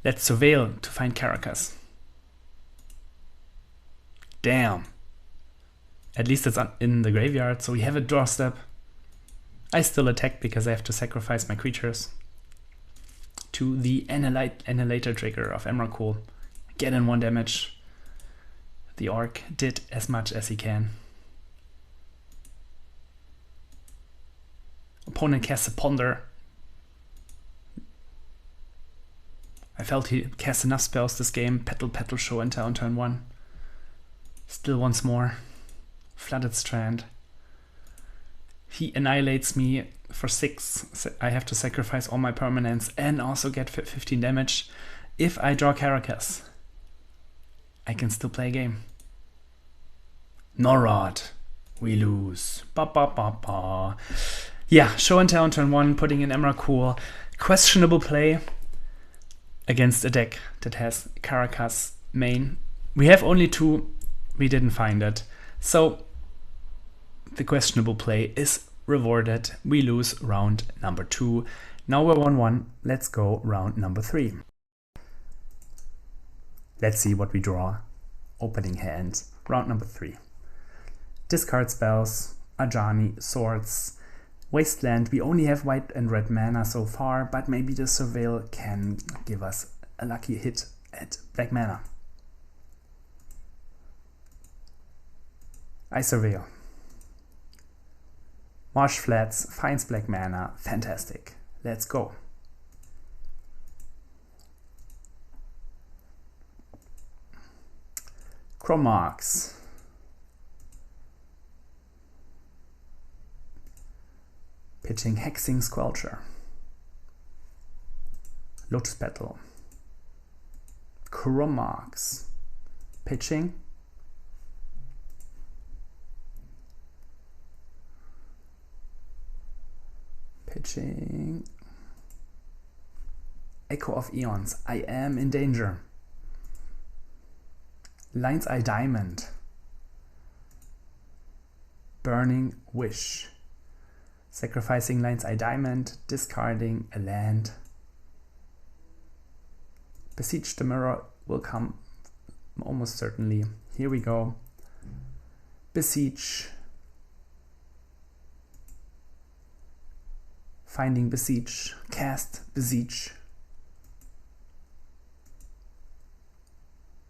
Let's surveil to find Caracas. Damn. At least it's in the graveyard, so we have a draw step. I still attack because I have to sacrifice my creatures to the Annihilator trigger of Emrakul. Get in 1 damage. The Orc did as much as he can. Opponent casts a Ponder. I felt he cast enough spells this game. Petal, Petal, Show and Tell on turn 1. Still once more. Flooded Strand. He annihilates me for 6. I have to sacrifice all my permanents and also get 15 damage. If I draw Caracas, I can still play a game. Norod. We lose. Ba ba ba ba. Yeah, Show and Tell on turn 1, putting in Emrakul. Questionable play against a deck that has Caracas main. We have only 2. We didn't find it. So the questionable play is rewarded. We lose round number 2. Now we're 1-1. Let's go round number 3. Let's see what we draw. Opening hand. Round number 3. Discard spells. Ajani, Swords, Wasteland. We only have white and red mana so far, but maybe the Surveil can give us a lucky hit at black mana. I surveil. Marsh Flats finds black mana. Fantastic. Let's go. Chromarks. Pitching Hexing Squelcher. Lotus Petal. Chromarks. Pitching. Echo of Eons. I am in danger. Lion's Eye Diamond. Burning Wish. Sacrificing Lion's Eye Diamond, discarding a land. Besiege the Mirror will come almost certainly. Here we go. Besiege. Finding Besiege. Cast Besiege.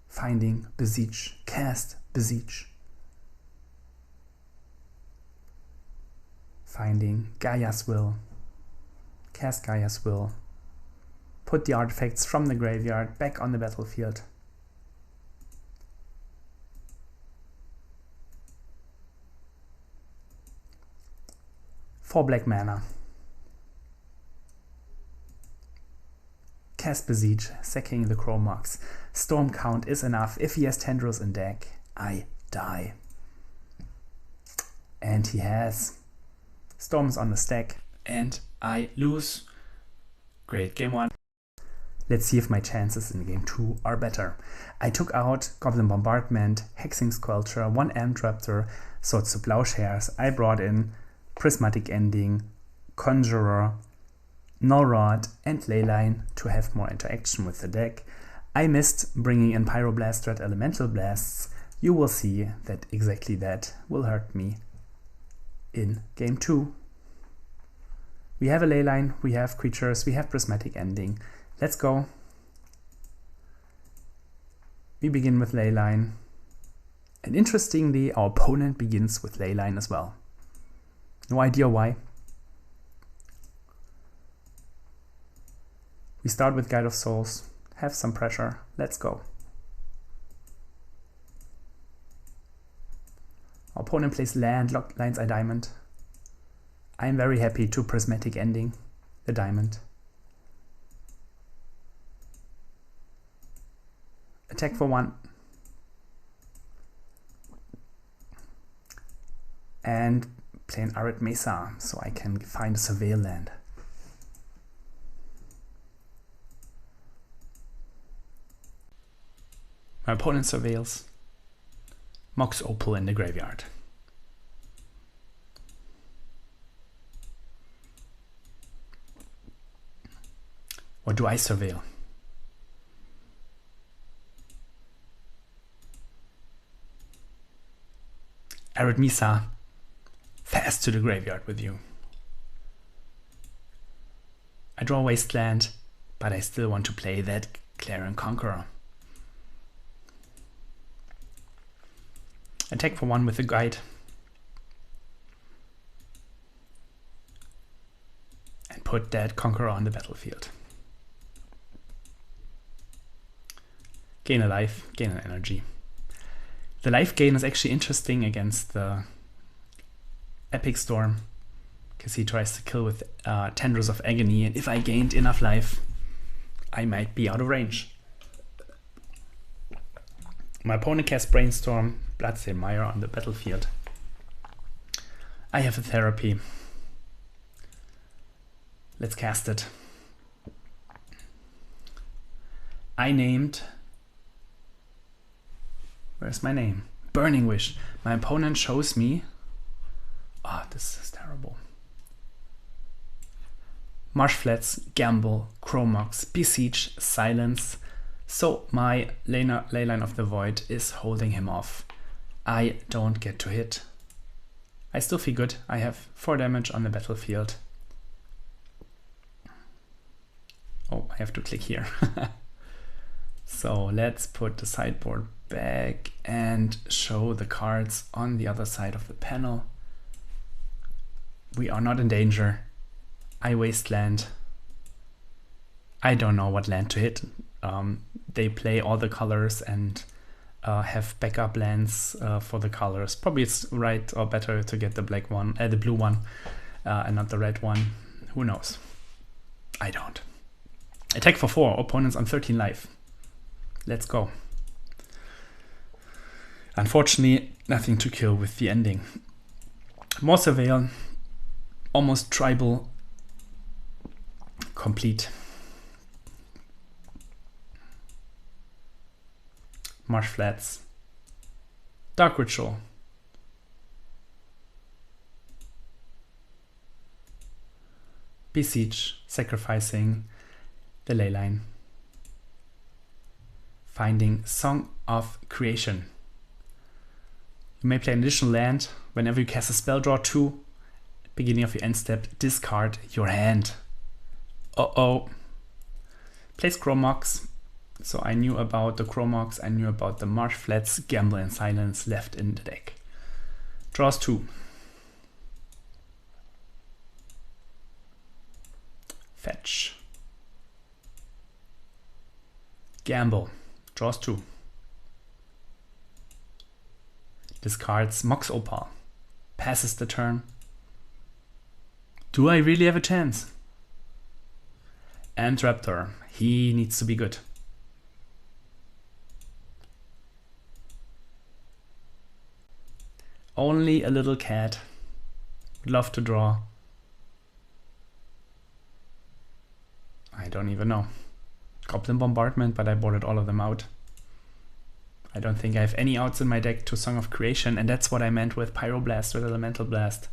Finding Besiege. Cast Besiege. Finding Gaia's Will. Cast Gaia's Will. Put the artifacts from the graveyard back on the battlefield. For black mana. Cast Besiege, sacking the Chromarks. Storm count is enough. If he has Tendrils in deck, I die. And he has. Storm's on the stack. And I lose. Great, game 1. Let's see if my chances in game 2 are better. I took out Goblin Bombardment, Hexing Squelcher, 1 Amped Raptor, Swords to Plowshares. I brought in Prismatic Ending, Conjurer, Null Rod and Leyline to have more interaction with the deck. I missed bringing in Pyroblast, Red Elemental Blasts. You will see that exactly that will hurt me in game 2. We have a Leyline, we have creatures, we have Prismatic Ending. Let's go. We begin with Leyline. And interestingly, our opponent begins with Leyline as well. No idea why. We start with Guide of Souls, have some pressure, let's go. Our opponent plays land, Lion's Eye Diamond. I am very happy to Prismatic Ending the diamond. Attack for 1. And play an Arid Mesa, so I can find a Surveil land. My opponent surveils. Mox Opal in the graveyard. What do I surveil? Arid Mesa. Fast to the graveyard with you. I draw Wasteland, but I still want to play that Clarion Conqueror. Attack for 1 with a guide. And put that Conqueror on the battlefield. Gain a life, gain an energy. The life gain is actually interesting against the Epic Storm, because he tries to kill with Tendrils of Agony, and if I gained enough life, I might be out of range. My opponent casts Brainstorm, Bloodstained Mire on the battlefield. I have a Therapy. Let's cast it. I named... Where's my name? Burning Wish. My opponent shows me... Ah, this is terrible. Marsh Flats, Gamble, Chromox, Besiege, Silence. So my Leyline of the Void is holding him off. I don't get to hit. I still feel good. I have 4 damage on the battlefield. Oh, I have to click here. So let's put the sideboard back and show the cards on the other side of the panel. We are not in danger. I waste land. I don't know what land to hit. They play all the colors and have backup lands for the colors. Probably it's right or better to get the black one, the blue one, and not the red one. Who knows? I don't. Attack for 4. Opponents on 13 life. Let's go. Unfortunately, nothing to kill with the ending. More Surveil. Almost tribal. Complete. Marsh Flats. Dark Ritual. Besiege. Sacrificing the Leyline. Finding Song of Creation. You may play an additional land. Whenever you cast a spell, draw 2. Beginning of your end step, discard your hand. Uh-oh. Plays Chromox. So I knew about the Chromox, I knew about the Marsh Flats, Gamble and Silence left in the deck. Draws 2. Fetch. Gamble. Draws 2. Discards Mox Opal. Passes the turn. Do I really have a chance? And Raptor. He needs to be good. Only a little cat. Would love to draw. I don't even know. Goblin Bombardment, but I boarded all of them out. I don't think I have any outs in my deck to Song of Creation, and that's what I meant with Pyroblast or Elemental Blast.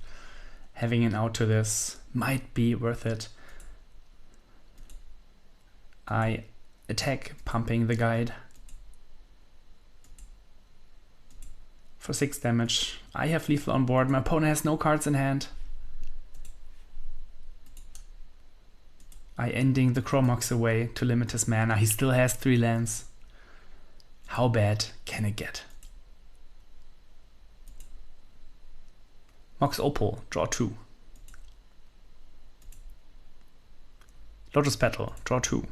Having an out to this might be worth it. I attack, pumping the guide. For 6 damage. I have lethal on board. My opponent has no cards in hand. I ending the Chromox away to limit his mana. He still has 3 lands. How bad can it get? Mox Opal, draw 2. Lotus Petal, draw 2.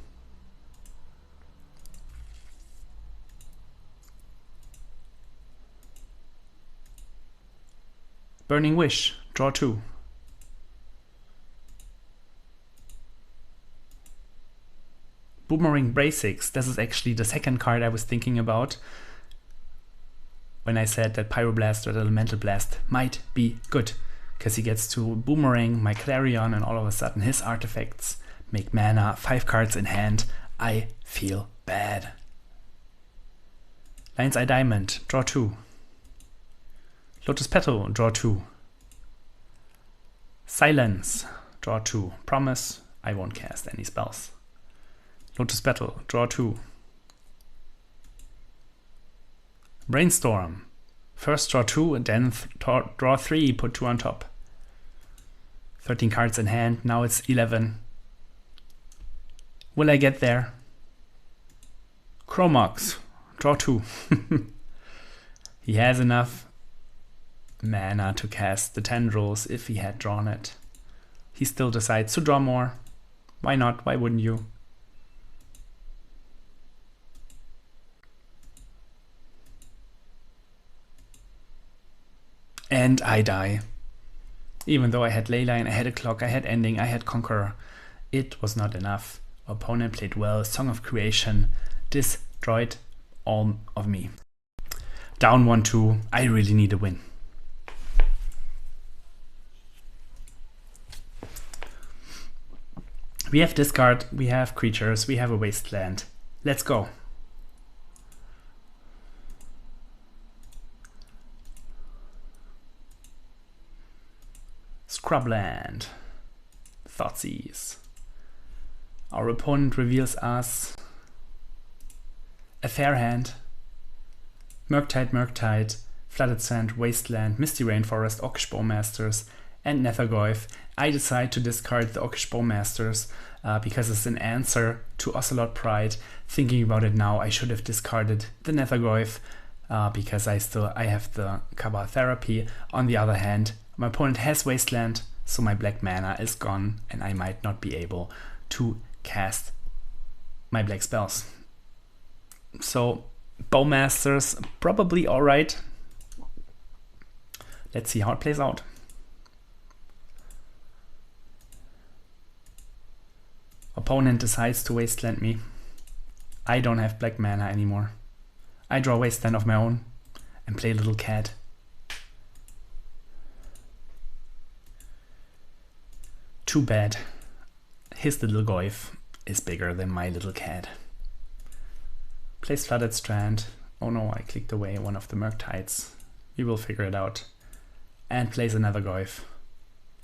Burning Wish, draw 2. Boomerang Basics, this is actually the second card I was thinking about when I said that Pyroblast or Elemental Blast might be good, because he gets to boomerang my Clarion and all of a sudden his artifacts make mana, 5 cards in hand. I feel bad. Lion's Eye Diamond, draw 2. Lotus Petal, draw 2. Silence, draw 2. Promise I won't cast any spells. Lotus Petal, draw 2. Brainstorm. First draw 2 and then draw 3, put 2 on top. 13 cards in hand, now it's 11. Will I get there? Chromox, draw 2. He has enough mana to cast the Tendrils if he had drawn it. He still decides to draw more. Why not? Why wouldn't you? And I die. Even though I had Leyline, I had a Clock, I had Ending, I had Conqueror. It was not enough. Opponent played well. Song of Creation destroyed all of me. Down 1-2. I really need a win. We have discard, we have creatures, we have a wasteland. Let's go. Scrubland. Thoughtseize. Our opponent reveals us a fair hand. Murktide, Flooded Sand, Wasteland, Misty Rainforest, Orcish Bowmasters, and Nethergoyf, I decide to discard the Orcish Bowmasters because it's an answer to Ocelot Pride. Thinking about it now, I should have discarded the Nethergoyf because I have the Cabal Therapy. On the other hand, my opponent has Wasteland, so my black mana is gone and I might not be able to cast my black spells. So Bowmasters probably alright. Let's see how it plays out. Opponent decides to Wasteland me. I don't have black mana anymore. I draw Wasteland of my own and play Little Cat. Too bad. His Little Goyf is bigger than my Little Cat. Plays Flooded Strand. Oh no, I clicked away one of the Murktides. We will figure it out. And plays another Goyf.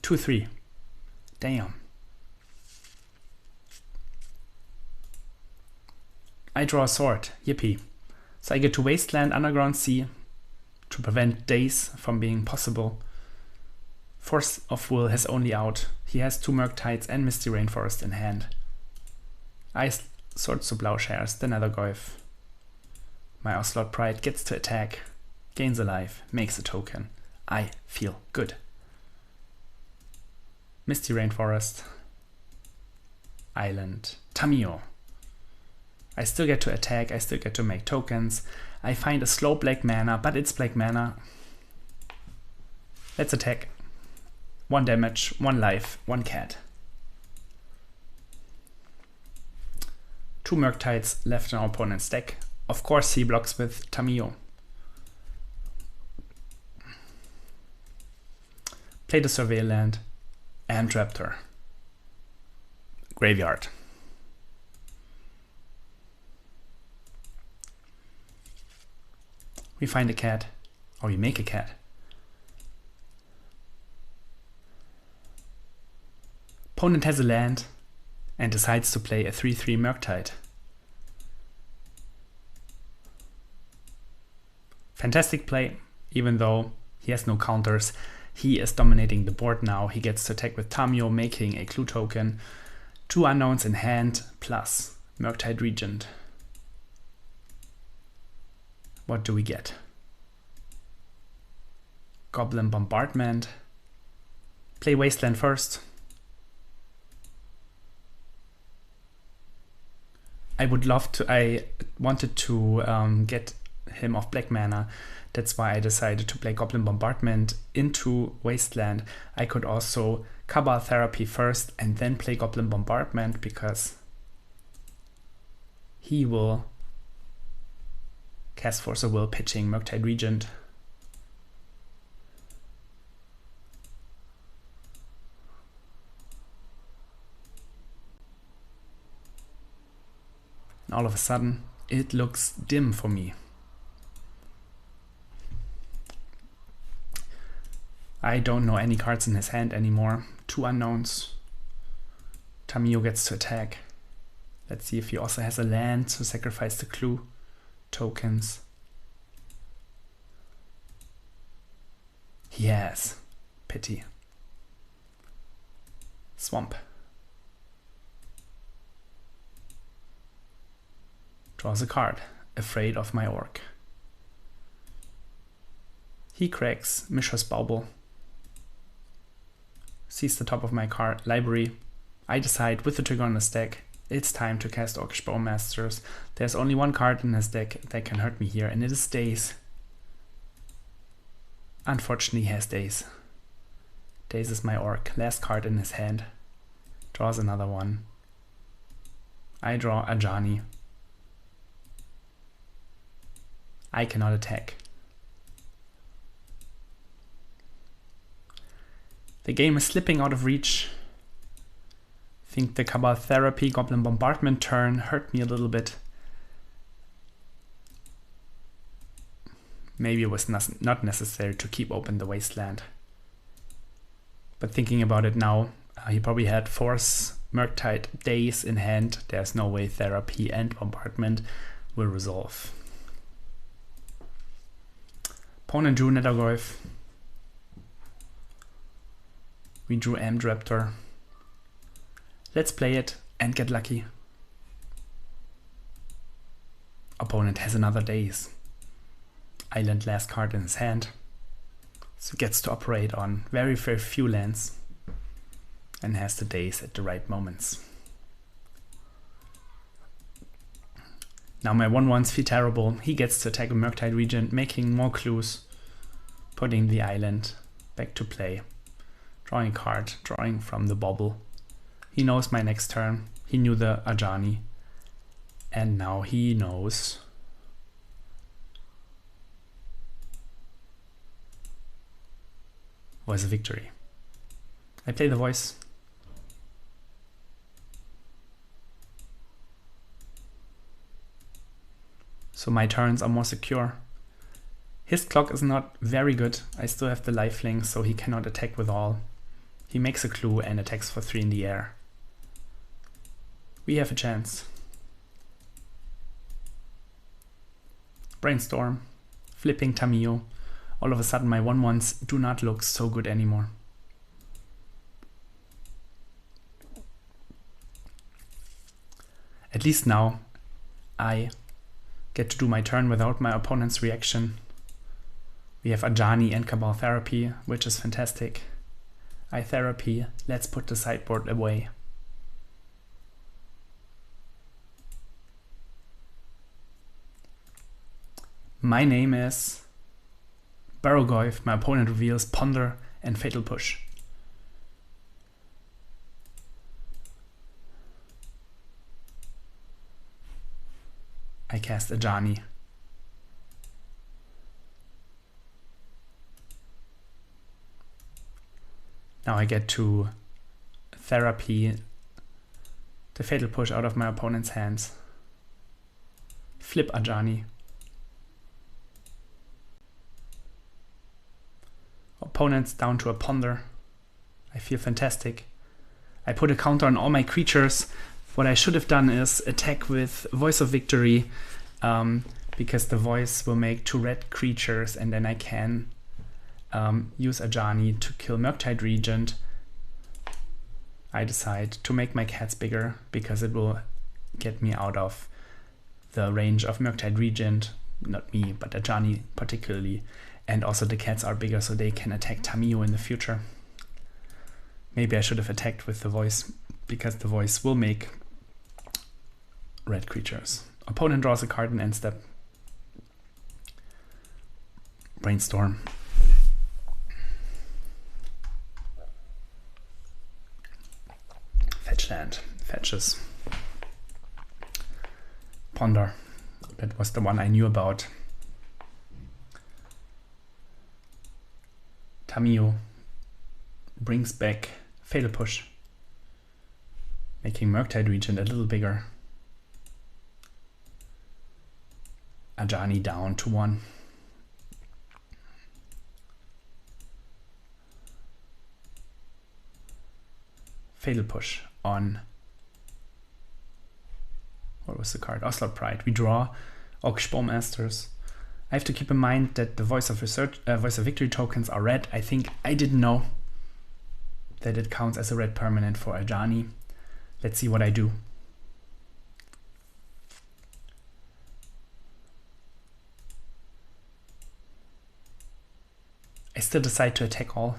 2-3. Damn. I draw a sword. Yippee. So I get to Wasteland Underground Sea to prevent days from being possible. Force of Will has only out. He has 2 Murktides and Misty Rainforest in hand. I Swords to Plowshares, the Nethergoyf. My Ocelot Pride gets to attack, gains a life, makes a token. I feel good. Misty Rainforest. Island. Tamiyo. I still get to attack, I still get to make tokens. I find a slow black mana, but it's black mana. Let's attack. 1 damage, 1 life, 1 cat. 2 Murktides left in our opponent's deck. Of course he blocks with Tamiyo. Play the Surveil land and Raptor. Graveyard. We find a cat, or we make a cat. Opponent has a land and decides to play a 3-3 Murktide. Fantastic play, even though he has no counters. He is dominating the board now. He gets to attack with Tamiyo, making a clue token. 2 unknowns in hand, plus Murktide Regent. What do we get? Goblin Bombardment. Play Wasteland first. I wanted to get him off black mana. That's why I decided to play Goblin Bombardment into Wasteland. I could also Cabal Therapy first and then play Goblin Bombardment because he will cast Force of Will, pitching Murktide Regent. And all of a sudden, it looks dim for me. I don't know any cards in his hand anymore. 2 unknowns. Tamiyo gets to attack. Let's see if he also has a land to sacrifice the clue. Tokens. He has. Pity. Swamp. Draws a card. Afraid of my orc. He cracks Mishra's Bauble. Sees the top of my card library. I decide with the trigger on the stack, it's time to cast Orcish Bowmasters. There's only 1 card in his deck that can hurt me here, and it is Daze. Unfortunately, he has Daze. Daze is my orc. Last card in his hand. Draws another one. I draw Ajani. I cannot attack. The game is slipping out of reach. I think the Cabal Therapy, Goblin Bombardment turn hurt me a little bit. Maybe it was not necessary to keep open the Wasteland. But thinking about it now, he probably had Force, Murktide, Daze in hand. There's no way Therapy and Bombardment will resolve. Opponent drew Nethergoyf. We drew Raptor. Let's play it and get lucky. Opponent has another Daze. Island last card in his hand. So gets to operate on very, very few lands. And has the Daze at the right moments. Now my 1/1s feel terrible. He gets to attack a Murktide Regent, making more clues. Putting the island back to play. Drawing a card, drawing from the bobble. He knows my next turn. He knew the Ajani. And now he knows Voice of Victory. I play the Voice. So my turns are more secure. His clock is not very good. I still have the lifelink, so he cannot attack with all. He makes a clue and attacks for 3 in the air. We have a chance. Brainstorm, flipping Tamiyo. All of a sudden my 1/1s do not look so good anymore. At least now I get to do my turn without my opponent's reaction. We have Ajani and Cabal Therapy, which is fantastic. I therapy, let's put the sideboard away. My name is Barrogoyf. My opponent reveals Ponder and Fatal Push. I cast Ajani. Now I get to therapy the Fatal Push out of my opponent's hands. Flip Ajani. Opponent's down to a Ponder. I feel fantastic. I put a counter on all my creatures. What I should have done is attack with Voice of Victory, because the Voice will make 2 red creatures and then I can use Ajani to kill Murktide Regent. I decide to make my cats bigger because it will get me out of the range of Murktide Regent. Not me, but Ajani particularly. And also the cats are bigger so they can attack Tamiyo in the future. Maybe I should have attacked with the Voice because the Voice will make red creatures. Opponent draws a card in end step. Brainstorm. Fetch land. Fetches. Ponder. That was the one I knew about. Tamiyo brings back Fatal Push, making Murktide Regent a little bigger. Ajani down to 1. Fatal Push on, what was the card? Ocelot Pride. We draw Orcish Bowmasters. I have to keep in mind that the Voice of Victory tokens are red. I think I didn't know that it counts as a red permanent for Ajani. Let's see what I do. I still decide to attack all.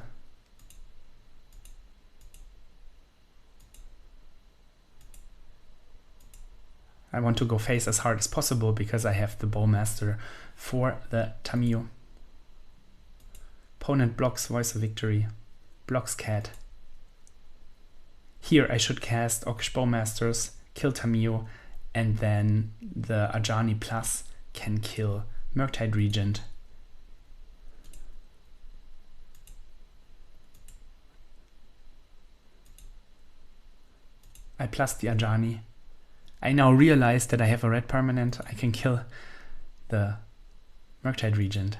I want to go face as hard as possible because I have the Bowmaster for the Tamiyo. Opponent blocks Voice of Victory, blocks Cat. Here I should cast Orcish Bowmasters, kill Tamiyo, and then the Ajani Plus can kill Murktide Regent. I plus the Ajani. I now realize that I have a red permanent. I can kill the Murktide Regent.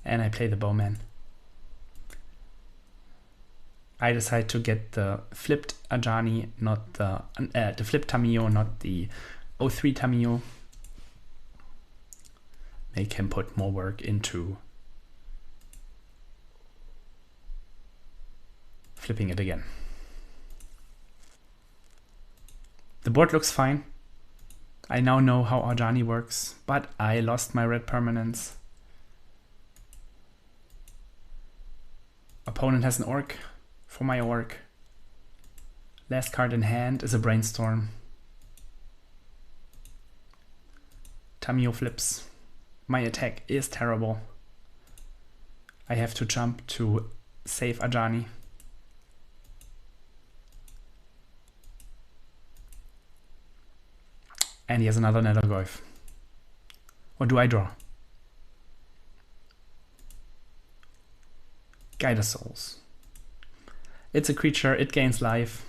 And I play the Bowman. I decide to get the flipped Ajani, not the flipped Tamiyo, not the 03 Tamiyo. Make him put more work into flipping it again. The board looks fine. I now know how Ajani works, but I lost my red permanents. Opponent has an orc for my orc. Last card in hand is a brainstorm. Meow flips. My attack is terrible. I have to jump to save Ajani. And he has another Nethergoyf. What do I draw? Guide of Souls. It's a creature, it gains life.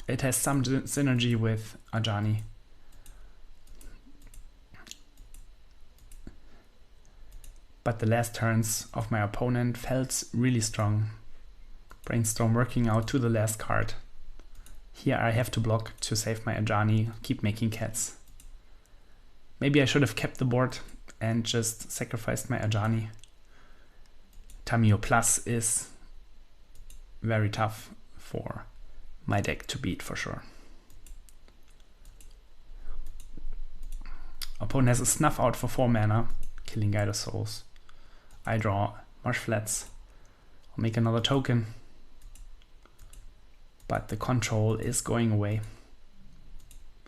It has some synergy with Ajani. But the last turns of my opponent felt really strong. Brainstorm working out to the last card. Here I have to block to save my Ajani, keep making cats. Maybe I should have kept the board and just sacrificed my Ajani. Meow Plus is very tough for my deck to beat for sure. Opponent has a Snuff Out for 4 mana, killing Guide of Souls. I draw Marsh Flats. I'll make another token. But the control is going away.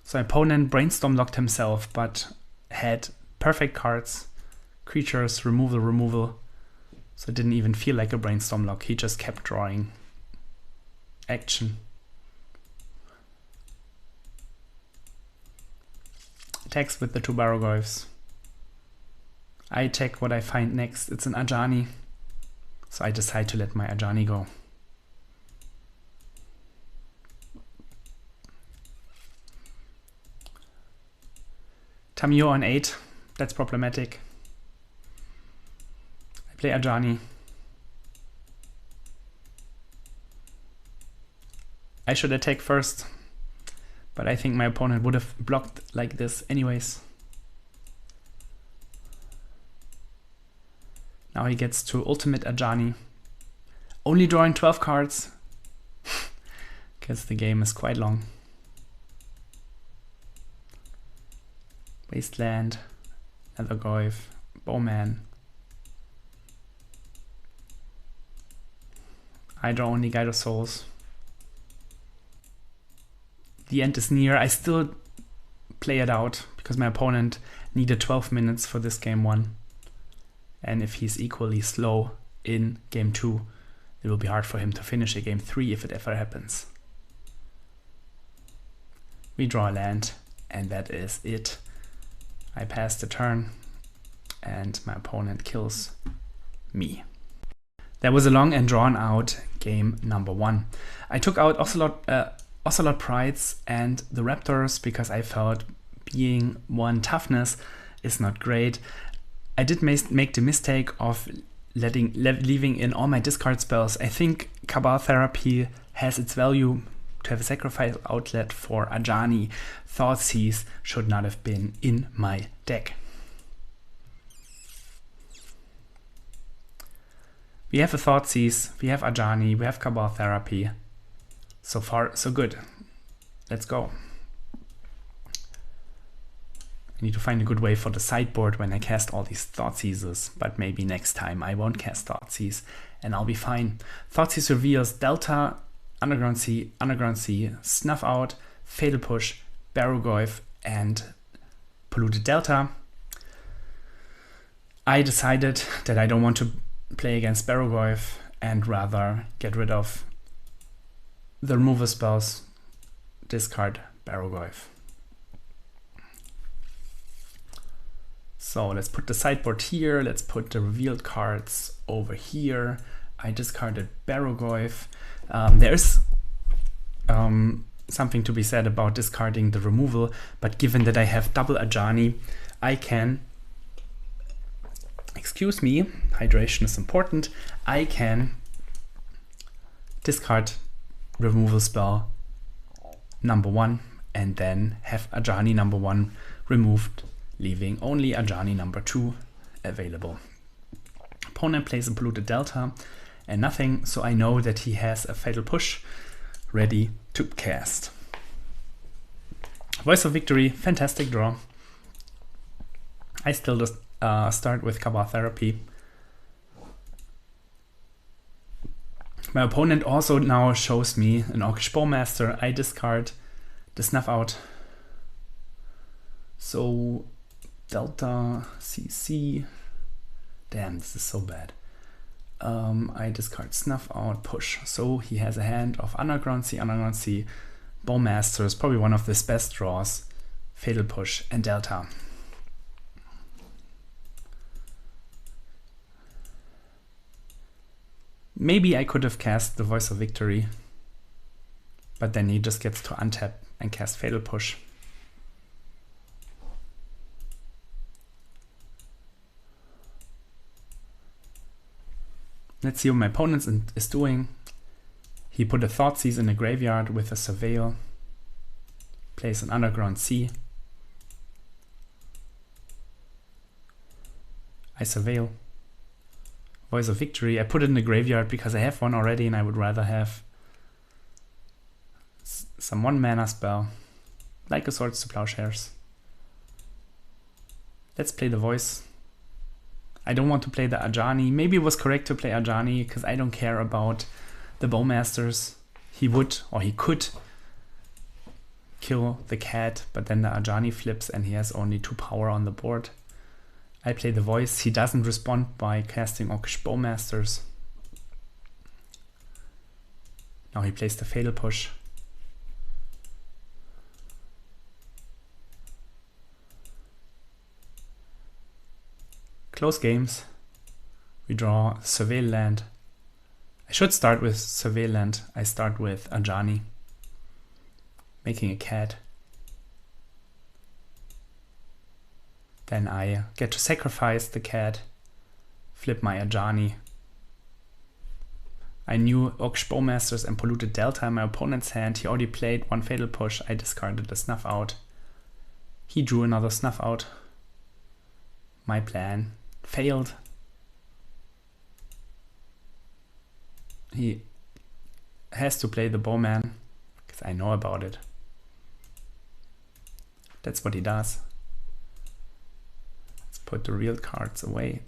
So my opponent Brainstorm locked himself, but had perfect cards, creatures, removal. So it didn't even feel like a Brainstorm lock. He just kept drawing action. Attacks with the 2 Barrogoyfs. I attack what I find next. It's an Ajani. So I decide to let my Ajani go. Meow on 8. That's problematic. I play Ajani. I should attack first, but I think my opponent would have blocked like this anyways. Now he gets to ultimate Ajani. Only drawing 12 cards. Guess the game is quite long. Wasteland, Nethergoyf, Bowman. I draw only Guide of Souls. The end is near. I still play it out because my opponent needed 12 minutes for this game 1. And if he's equally slow in game 2, it will be hard for him to finish a game 3 if it ever happens. We draw a land, and that is it. I pass the turn, and my opponent kills me. That was a long and drawn out game number 1. I took out Ocelot Prides and the Raptors because I felt being 1 toughness is not great. I did make the mistake of leaving in all my discard spells. I think Cabal Therapy has its value to have a sacrifice outlet for Ajani. Thoughtseize should not have been in my deck. We have a Thoughtseize, we have Ajani, we have Cabal Therapy. So far, so good. Let's go. I need to find a good way for the sideboard when I cast all these Thoughtseizes, but maybe next time I won't cast Thoughtseize and I'll be fine. Thoughtseize reveals Delta, Underground Sea, Snuff Out, Fatal Push, Barrogoyf, and Polluted Delta. I decided that I don't want to play against Barrogoyf and rather get rid of the removal spells, discard Barrogoyf. So let's put the sideboard here, let's put the revealed cards over here. I discarded Barrogoyf. There's something to be said about discarding the removal, but given that I have double Ajani, I can, excuse me, hydration is important, I can discard removal spell number 1 and then have Ajani number 1 removed, leaving only Ajani number 2 available. Opponent plays a Polluted Delta, and nothing, so I know that he has a Fatal Push ready to cast. Voice of Victory, fantastic draw. I still just start with Cabal Therapy. My opponent also now shows me an Orcish Bowmaster. I discard the Snuff Out. So Delta CC. Damn, this is so bad. I discard Snuff Out, push. So he has a hand of Underground Sea, Bowmaster is probably one of his best draws. Fatal Push and Delta. Maybe I could have cast the Voice of Victory, but then he just gets to untap and cast Fatal Push. Let's see what my opponent is doing. He put a Thoughtseize in the graveyard with a Surveil, plays an Underground Sea. I Surveil. Voice of Victory. I put it in the graveyard because I have one already and I would rather have some 1-mana spell, like a Swords to Plowshares. Let's play the Voice. I don't want to play the Ajani. Maybe it was correct to play Ajani because I don't care about the Bowmasters. He would, or he could, kill the cat, but then the Ajani flips and he has only 2 power on the board. I play the Voice. He doesn't respond by casting Orcish Bowmasters. Now he plays the Fatal Push. Close games. We draw Surveil Land. I should start with Surveil Land. I start with Ajani, making a cat. Then I get to sacrifice the cat, flip my Ajani. I knew Orcish Bowmasters and Polluted Delta in my opponent's hand. He already played 1 Fatal Push. I discarded the Snuff Out. He drew another Snuff Out. My plan failed. He has to play the Bowman because I know about it. That's what he does. Put the real cards away.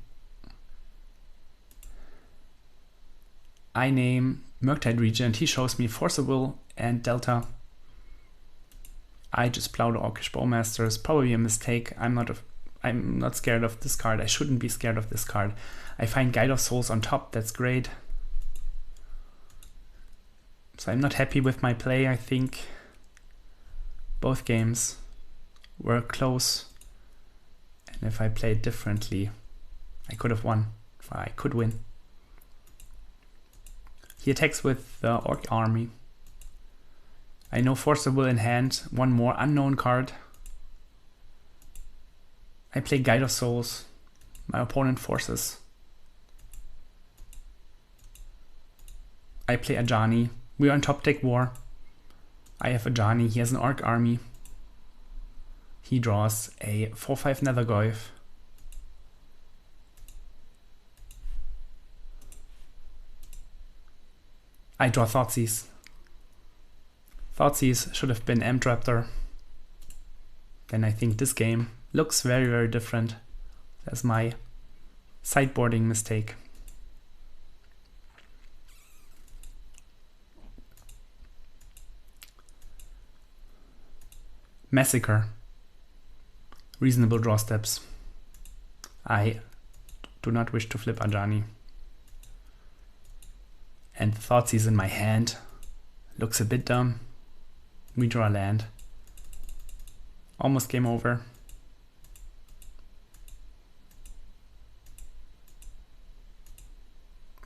I name Murktide Regent. He shows me Force of Will and Delta. I just plow the Orcish Bowmasters. Probably a mistake. I'm not scared of this card. I shouldn't be scared of this card. I find Guide of Souls on top. That's great. So I'm not happy with my play. I think both games were close. And if I played differently, I could have won. I could win. He attacks with the Orc Army. I know Force of Will in hand. One more unknown card. I play Guide of Souls. My opponent forces. I play Ajani. We are on top deck war. I have Ajani. He has an Orc Army. He draws a 4/5 Nethergoyf. I draw Thoughtseize. Thoughtseize should have been M-Raptor. Then I think this game looks very, very different. That's my sideboarding mistake. Massacre. Reasonable draw steps. I do not wish to flip Ajani. And the Thoughtseize in my hand looks a bit dumb. We draw land. Almost game over.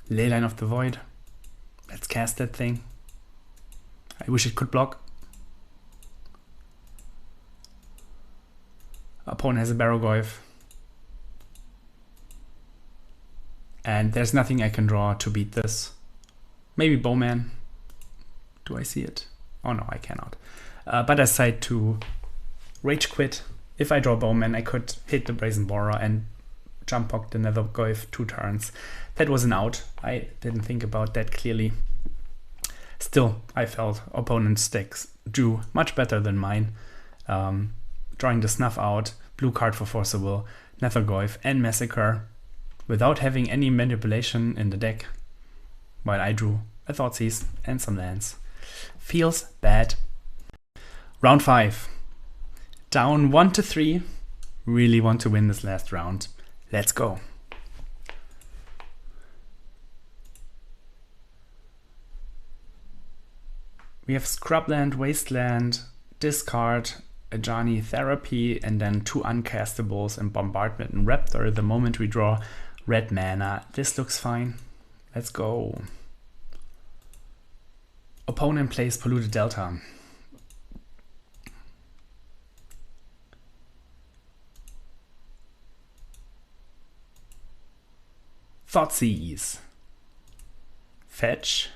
Leyline of the Void. Let's cast that thing. I wish it could block. Opponent has a Barrogoyf. And there's nothing I can draw to beat this. Maybe Bowman. Do I see it? Oh no, I cannot. But I decide to Rage Quit. If I draw Bowman, I could hit the Brazen Borer and jump block the Nethergoyf 2 turns. That was an out. I didn't think about that clearly. Still, I felt opponent's decks do much better than mine. Drawing the Snuff out, blue card for Force of Will, Nethergoyf and Massacre without having any manipulation in the deck, while I drew a Thoughtseize and some lands. Feels bad. Round 5. Down 1-3. Really want to win this last round. Let's go. We have Scrubland, Wasteland, discard, Ajani, Therapy, and then 2 uncastables and Bombardment and Raptor. The moment we draw red mana, this looks fine. Let's go. Opponent plays Polluted Delta. Thoughtseize. Fetch.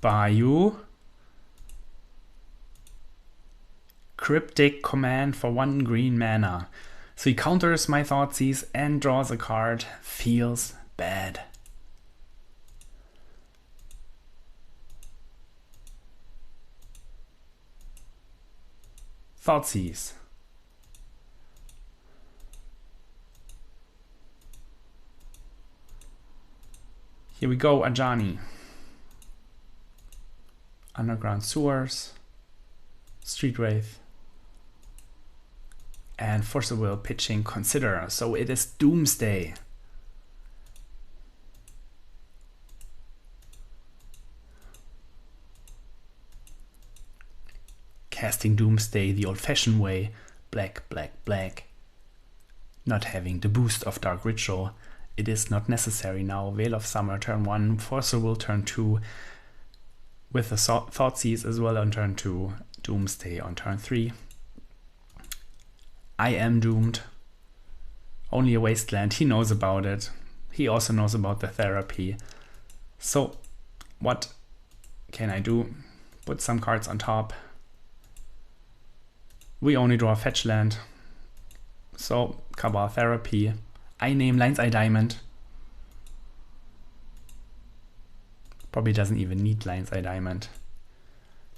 Bayou. Cryptic Command for 1 green mana. So he counters my Thoughtseize and draws a card. Feels bad. Thoughtseize. Here we go, Ajani. Underground Sewers. Street Wraith. And Force of Will pitching Consider. So it is Doomsday. Casting Doomsday the old-fashioned way. Black, black, black. Not having the boost of Dark Ritual. It is not necessary now. Veil of Summer turn 1. Force of Will turn 2. With the Thoughtseize as well on turn 2. Doomsday on turn 3. I am doomed. Only a Wasteland. He knows about it. He also knows about the Therapy. So what can I do? Put some cards on top. We only draw a fetch land. So Cabal Therapy. I name Lion's Eye Diamond. Probably doesn't even need Lion's Eye Diamond.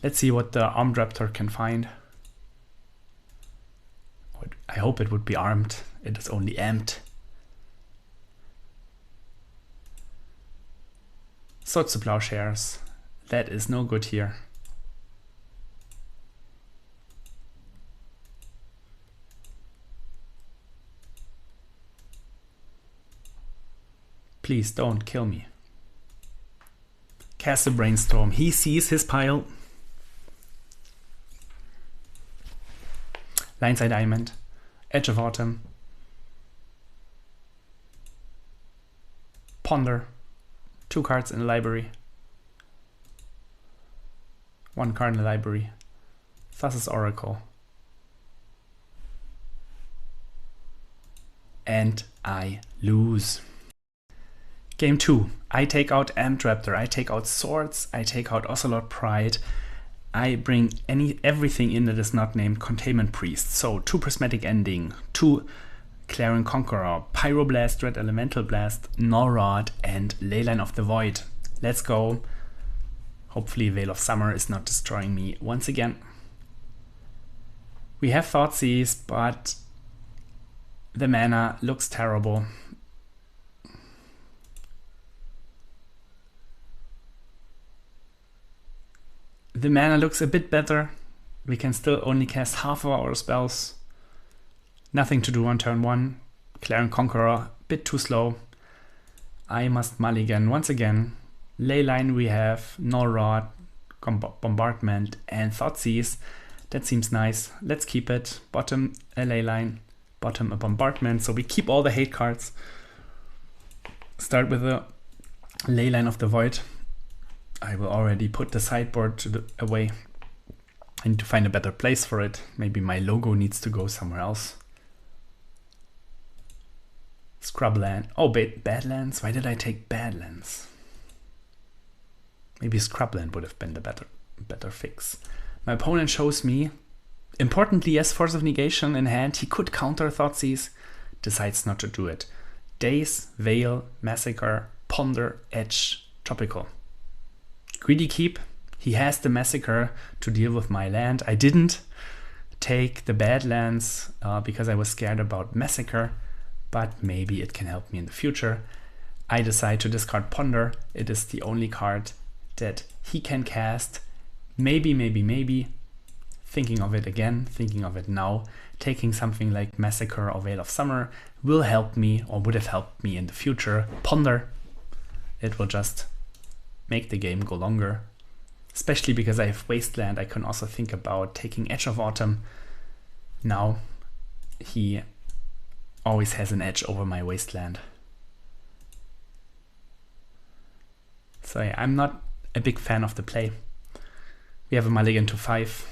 Let's see what the Armed Raptor can find. I hope it would be armed. It is only amped. Swords to Plowshares. That is no good here. Please don't kill me. Cast a Brainstorm. He sees his pile. Lion's Eye Diamond. Edge of Autumn. Ponder. 2 cards in the library. 1 card in the library. Thassa's Oracle. And I lose. Game 2. I take out Amped Raptor. I take out Swords. I take out Ocelot Pride. I bring everything in that is not named Containment Priest. So 2 Prismatic Ending, 2 Clarion Conqueror, Pyroblast, Red Elemental Blast, Norrod, and Leyline of the Void. Let's go. Hopefully Veil of Summer is not destroying me once again. We have Thoughtseize, but the mana looks terrible. The mana looks a bit better. We can still only cast half of our spells. Nothing to do on turn 1. Clarion Conqueror, bit too slow. I must mulligan once again. Leyline we have, Norrod, Bombardment and Thoughtseize. That seems nice. Let's keep it. Bottom a Leyline, bottom a Bombardment. So we keep all the hate cards. Start with a Leyline of the Void. I will already put the sideboard away. I need to find a better place for it. Maybe my logo needs to go somewhere else. Scrubland. Oh, Badlands. Why did I take Badlands? Maybe Scrubland would have been the better fix. My opponent shows me, importantly, yes, Force of Negation in hand. He could counter Thoughtseize. decides not to do it. Daze, Veil, Massacre, Ponder, Edge, Tropical. Greedy Keep. He has the Massacre to deal with my land. I didn't take the Badlands because I was scared about Massacre, but maybe it can help me in the future. I decide to discard Ponder. It is the only card that he can cast. Maybe, thinking of it again, thinking of it now, taking something like Massacre or Veil of Summer will help me, or would have helped me in the future. Ponder. It will just make the game go longer. Especially because I have Wasteland, I can also think about taking Edge of Autumn. Now he always has an edge over my Wasteland. So yeah, I'm not a big fan of the play. We have a mulligan to 5.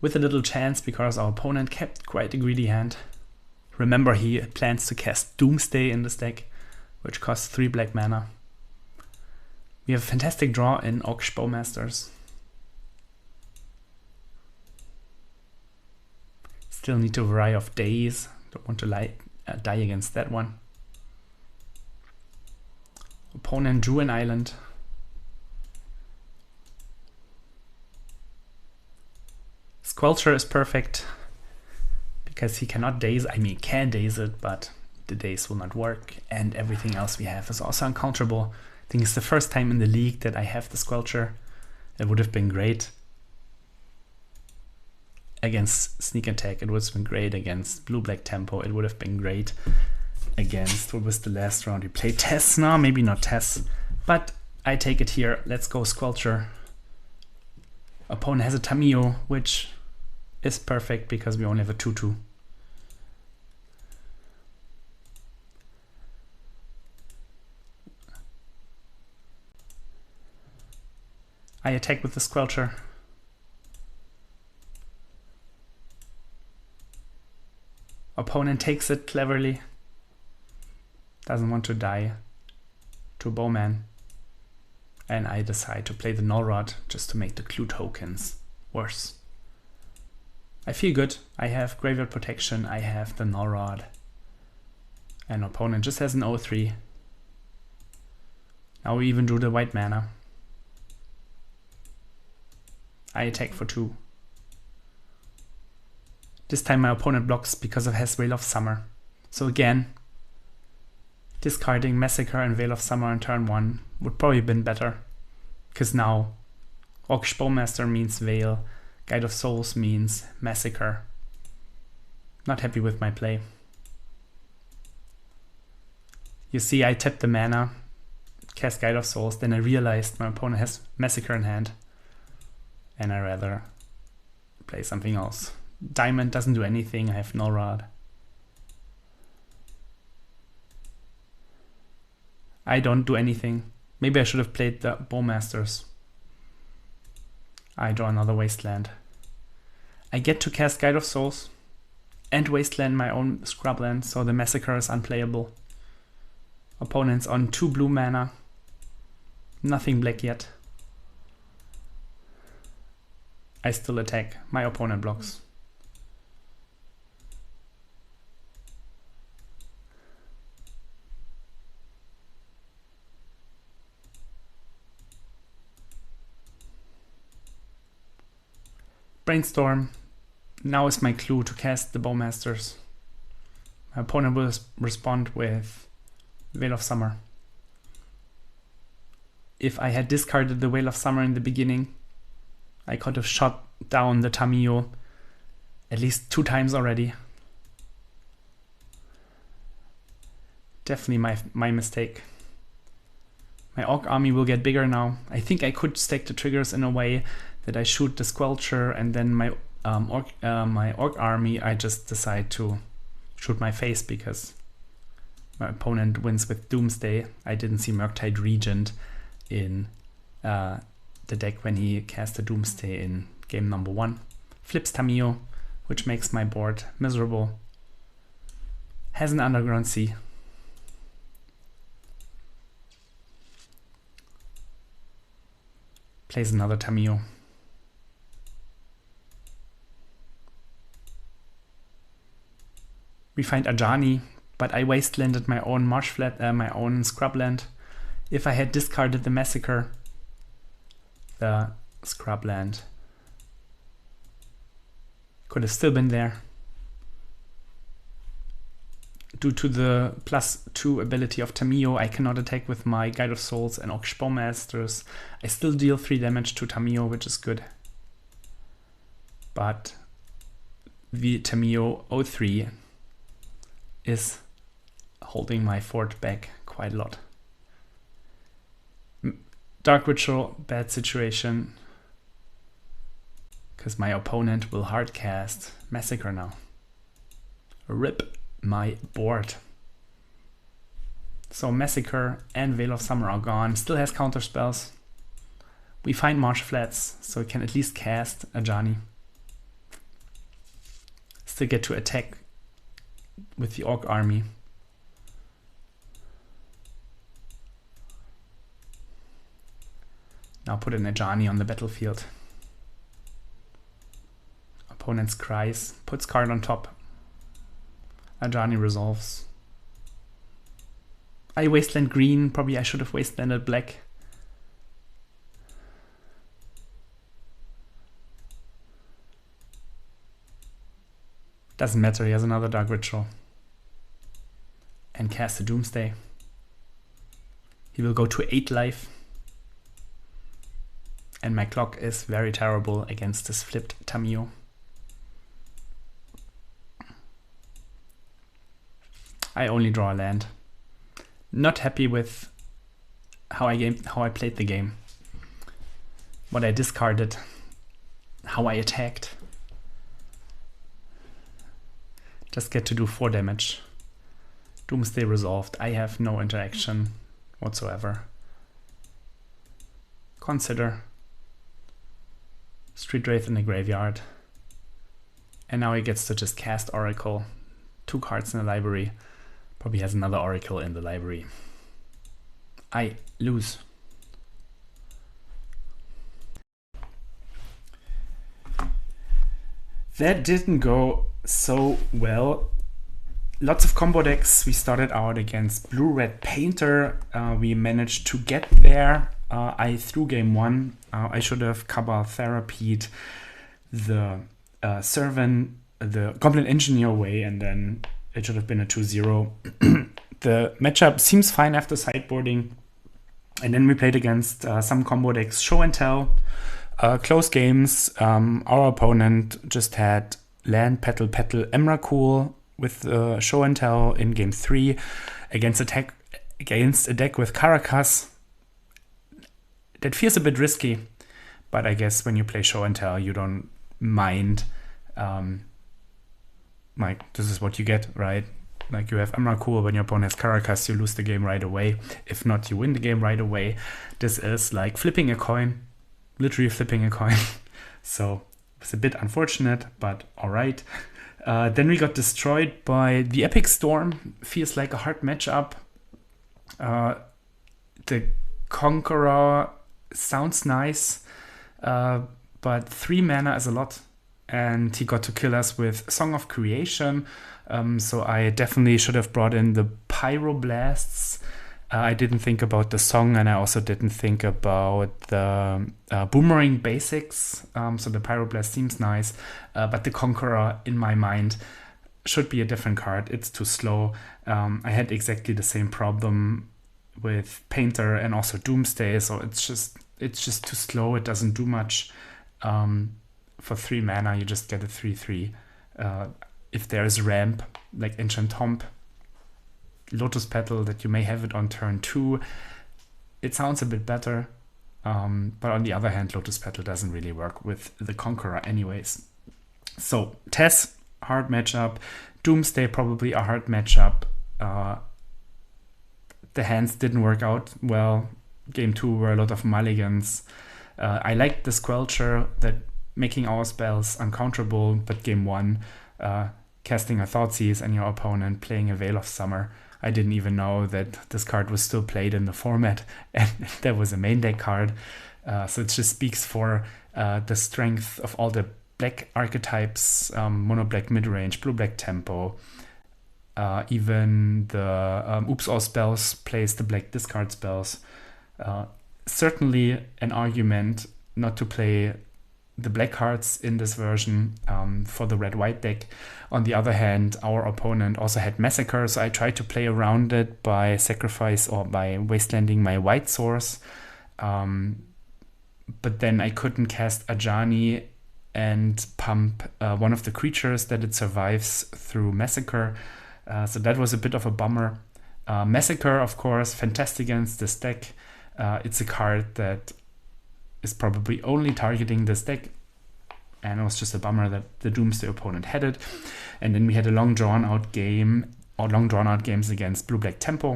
With a little chance because our opponent kept quite a greedy hand. Remember, he plans to cast Doomsday in this deck, which costs 3 black mana. We have a fantastic draw in Orcish Bowmasters. Still need to vary of days. Don't want to die against that one. Opponent drew an island. Squelcher is perfect because he cannot daze. I mean, can daze it, but the daze will not work. And everything else we have is also uncounterable. I think it's the first time in the league that I have the Squelcher. It would have been great against Sneak Attack. It would have been great against Blue-Black Tempo. It would have been great against, what was the last round? We played Tess? No, maybe not Tess. But I take it here. Let's go Squelcher. Opponent has a Tamiyo, which is perfect because we only have a 2/2. I attack with the Squelcher. Opponent takes it cleverly. Doesn't want to die to Bowman. And I decide to play the Null Rod just to make the clue tokens worse. I feel good. I have Graveyard Protection. I have the Null Rod. And opponent just has an 0/3. Now we even drew the white mana. I attack for 2. This time my opponent blocks because it has Veil of Summer. So again, discarding Massacre and Veil of Summer on turn 1 would probably have been better. Because now Orcish Bowmaster means Veil, Guide of Souls means Massacre. Not happy with my play. You see, I tapped the mana, cast Guide of Souls, then I realized my opponent has Massacre in hand. And I rather play something else. Diamond doesn't do anything, I have Null Rod. I don't do anything. Maybe I should have played the Bowmasters. I draw another Wasteland. I get to cast Guide of Souls and Wasteland my own Scrubland, so the Massacre is unplayable. Opponent's on 2 blue mana. Nothing black yet. I still attack. My opponent blocks. Brainstorm. Now is my clue to cast the Bowmasters. My opponent will respond with Veil of Summer. If I had discarded the Veil of Summer in the beginning, I could have shot down the Tamiyo at least 2 times already. Definitely my mistake. My Orc army will get bigger now. I think I could stack the triggers in a way that I shoot the Squelcher and then my Orc army, I just decide to shoot my face because my opponent wins with Doomsday. I didn't see Murktide Regent in the deck when he cast a Doomsday in game number 1. Flips Tamiyo, which makes my board miserable. Has an Underground Sea. Plays another Tamiyo. We find Ajani, but I wastelanded my own my own scrubland. If I had discarded the Massacre, the scrubland could have still been there. Due to the +2 ability of Tamiyo, I cannot attack with my Guide of Souls and Oxpo Masters. I still deal 3 damage to Tamiyo, which is good. But the Tamiyo 03 is holding my fort back quite a lot. Dark Ritual, bad situation. Because my opponent will hardcast Massacre now. RIP my board. So Massacre and Veil of Summer are gone. Still has counter spells. We find Marsh Flats, so we can at least cast Ajani. Still get to attack with the Orc army. Now put an Ajani on the battlefield. Opponent's cries, puts card on top. Ajani resolves. I wasteland green, probably I should have wastelanded black. Doesn't matter, he has another Dark Ritual. And cast a Doomsday. He will go to 8 life. And my clock is very terrible against this flipped Tamiyo. I only draw a land. Not happy with how I played the game. What I discarded. How I attacked. Just get to do 4 damage. Doomsday resolved. I have no interaction whatsoever. Consider. Street Wraith in the graveyard. And now he gets to just cast Oracle. 2 cards in the library. Probably has another Oracle in the library. I lose. That didn't go so well. Lots of combo decks. We started out against Blue-Red Painter. We managed to get there. I threw game 1. I should have Cabal Therapied the Servant, the Goblin Engineer away, and then it should have been a 2-0. The matchup seems fine after sideboarding. And then we played against some combo decks, Show and Tell. Close games. Our opponent just had Land, Petal, Emrakul with Show and Tell in game 3 against a deck with Caracas. That feels a bit risky, but I guess when you play Show and Tell, you don't mind. Like, this is what you get, right? Like, you have Emrakul, when your opponent has Caracas, you lose the game right away. If not, you win the game right away. This is like flipping a coin, literally flipping a coin. So it's a bit unfortunate, but all right. Then we got destroyed by the Epic Storm. Feels like a hard matchup. The Conqueror sounds nice, but 3 mana is a lot. And he got to kill us with Song of Creation. So I definitely should have brought in the Pyroblasts. I didn't think about the song, and I also didn't think about the Boomerang basics. So the Pyroblast seems nice, but the Conqueror, in my mind, should be a different card. It's too slow. I had exactly the same problem with Painter and also Doomsday, so it's just too slow. It doesn't do much. For 3 mana, you just get a 3/3. If there is ramp, like Enchant Tomb, Lotus Petal, that you may have it on turn 2, it sounds a bit better. But on the other hand, Lotus Petal doesn't really work with the Conqueror anyways. So Tess, hard matchup. Doomsday, probably a hard matchup. The hands didn't work out well. Game 2 were a lot of mulligans. I liked the Squelcher, that making our spells uncounterable, but game 1, casting a Thoughtseize and your opponent playing a Veil of Summer. I didn't even know that this card was still played in the format, and that was a main deck card. So it just speaks for the strength of all the black archetypes, mono black mid-range, blue black tempo. Even the Oops All spells plays the black discard spells. Certainly an argument not to play the black cards in this version for the red-white deck. On the other hand, our opponent also had Massacre, so I tried to play around it by sacrifice or by wastelanding my white source. But then I couldn't cast Ajani and pump one of the creatures that it survives through Massacre. So that was a bit of a bummer. Massacre, of course, fantastic against this deck. It's a card that is probably only targeting this deck. And it was just a bummer that the Doomsday opponent had it. And then we had a long drawn-out game, or long drawn-out games against Blue-Black Tempo.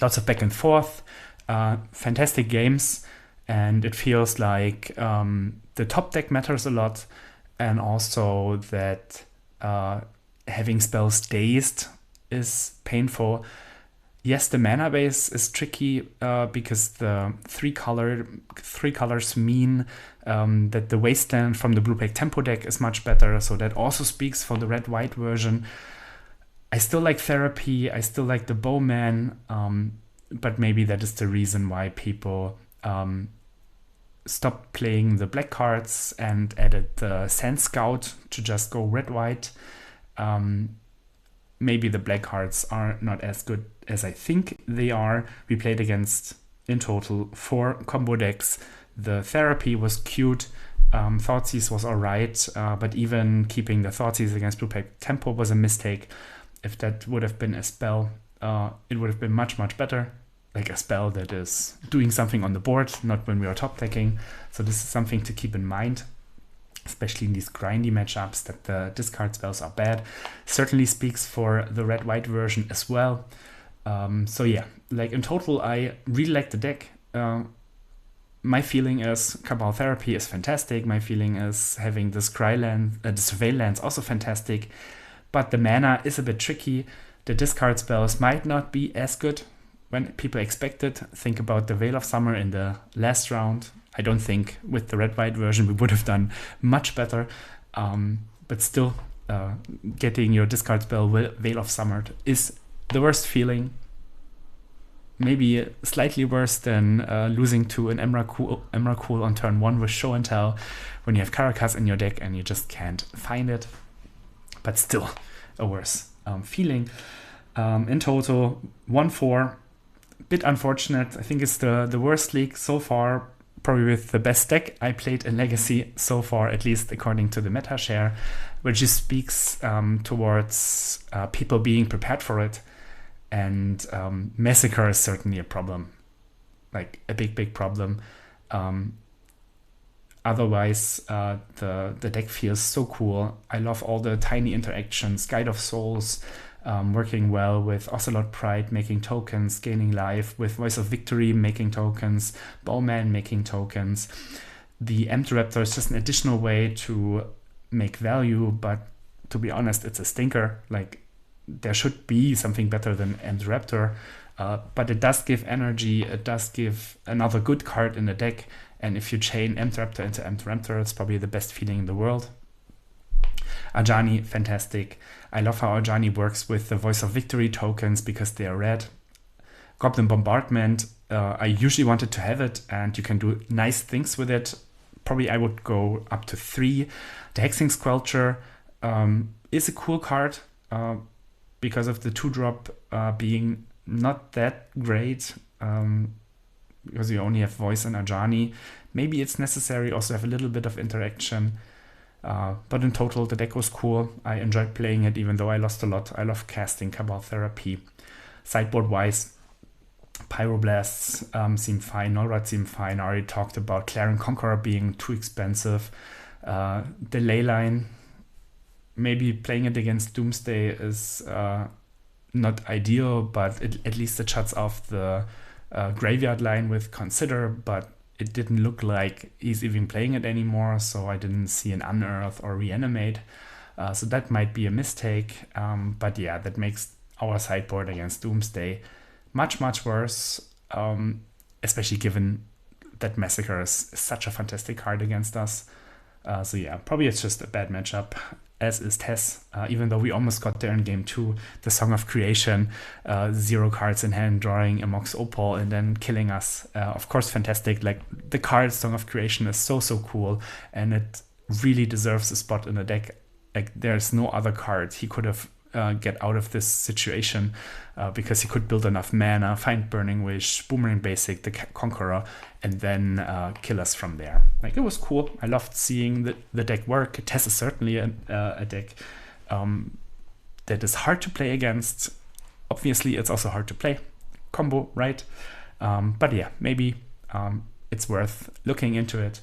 Lots of back and forth. Fantastic games. And it feels like the top deck matters a lot. And also that having spells dazed is painful. Yes, the mana base is tricky because the three colors mean that the wasteland from the blue-black tempo deck is much better. So that also speaks for the red-white version. I still like Therapy. I still like the Bowman. But maybe that is the reason why people stopped playing the black cards and added the Sand Scout to just go red-white. Maybe the black cards are not as good as I think they are. We played against, in total, 4 combo decks. The Therapy was cute. Thoughtseize was alright, but even keeping the Thoughtseize against Blue-Black Tempo was a mistake. If that would have been a spell, it would have been much, much better. Like a spell that is doing something on the board, not when we are top decking. So this is something to keep in mind, especially in these grindy matchups, that the discard spells are bad. Certainly speaks for the red-white version as well. So yeah, like in total, I really like the deck. My feeling is Cabal Therapy is fantastic. My feeling is having the Scryland, the Surveillance also fantastic. But the mana is a bit tricky. The discard spells might not be as good when people expect it. Think about the Veil of Summer in the last round. I don't think with the red-white version we would have done much better. But still, getting your discard spell Veil of Summer is the worst feeling. Maybe slightly worse than losing to an Emrakul on turn 1 with Show and Tell when you have Caracas in your deck and you just can't find it. But still a worse feeling. In total, 1-4. Bit unfortunate. I think it's the worst league so far, probably with the best deck I played in Legacy so far, at least according to the meta share, which just speaks towards people being prepared for it. And Massacre is certainly a problem, like a big problem. Otherwise, the deck feels so cool. I love all the tiny interactions, Guide of Souls, working well with Ocelot Pride, making tokens, gaining life, with Voice of Victory, making tokens, Bowman, making tokens. The Raptor is just an additional way to make value, but to be honest, it's a stinker. Like, there should be something better than Raptor, but it does give energy, it does give another good card in the deck, and if you chain Raptor into Raptor, it's probably the best feeling in the world. Ajani, fantastic. I love how Ajani works with the Voice of Victory tokens because they are red. Goblin Bombardment, I usually wanted to have it, and you can do nice things with it. Probably I would go up to 3. The Hexing Squelcher is a cool card because of the 2-drop being not that great, because you only have Voice and Ajani. Maybe it's necessary also have a little bit of interaction. But in total, the deck was cool. I enjoyed playing it, even though I lost a lot. I love casting Cabal Therapy. Sideboard-wise, Pyroblasts seem fine. Nullrod seem fine. I already talked about Clarion Conqueror being too expensive. The Leyline, maybe playing it against Doomsday is not ideal, but at least it shuts off the graveyard line with Consider, but it didn't look like he's even playing it anymore, so I didn't see an Unearth or Reanimate. So that might be a mistake. But yeah, that makes our sideboard against Doomsday much, much worse, especially given that Massacre is such a fantastic card against us. So yeah, probably it's just a bad matchup. as is Tess, even though we almost got there in game 2. The Song of Creation, 0 cards in hand, drawing a Mox Opal, and then killing us. Of course, fantastic. Like, the card Song of Creation is so cool, and it really deserves a spot in the deck. Like, there's no other card he could have get out of this situation, because he could build enough mana, find Burning Wish, Boomerang Basic, the Conqueror, and then kill us from there. Like, it was cool. I loved seeing the deck work. Tess is certainly a deck that is hard to play against. Obviously, it's also hard to play combo, right? But yeah, maybe it's worth looking into it.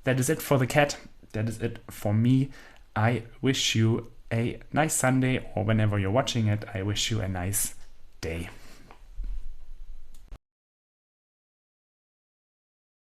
That is it for the cat. That is it for me. I wish you a nice Sunday, or whenever you're watching it, I wish you a nice day.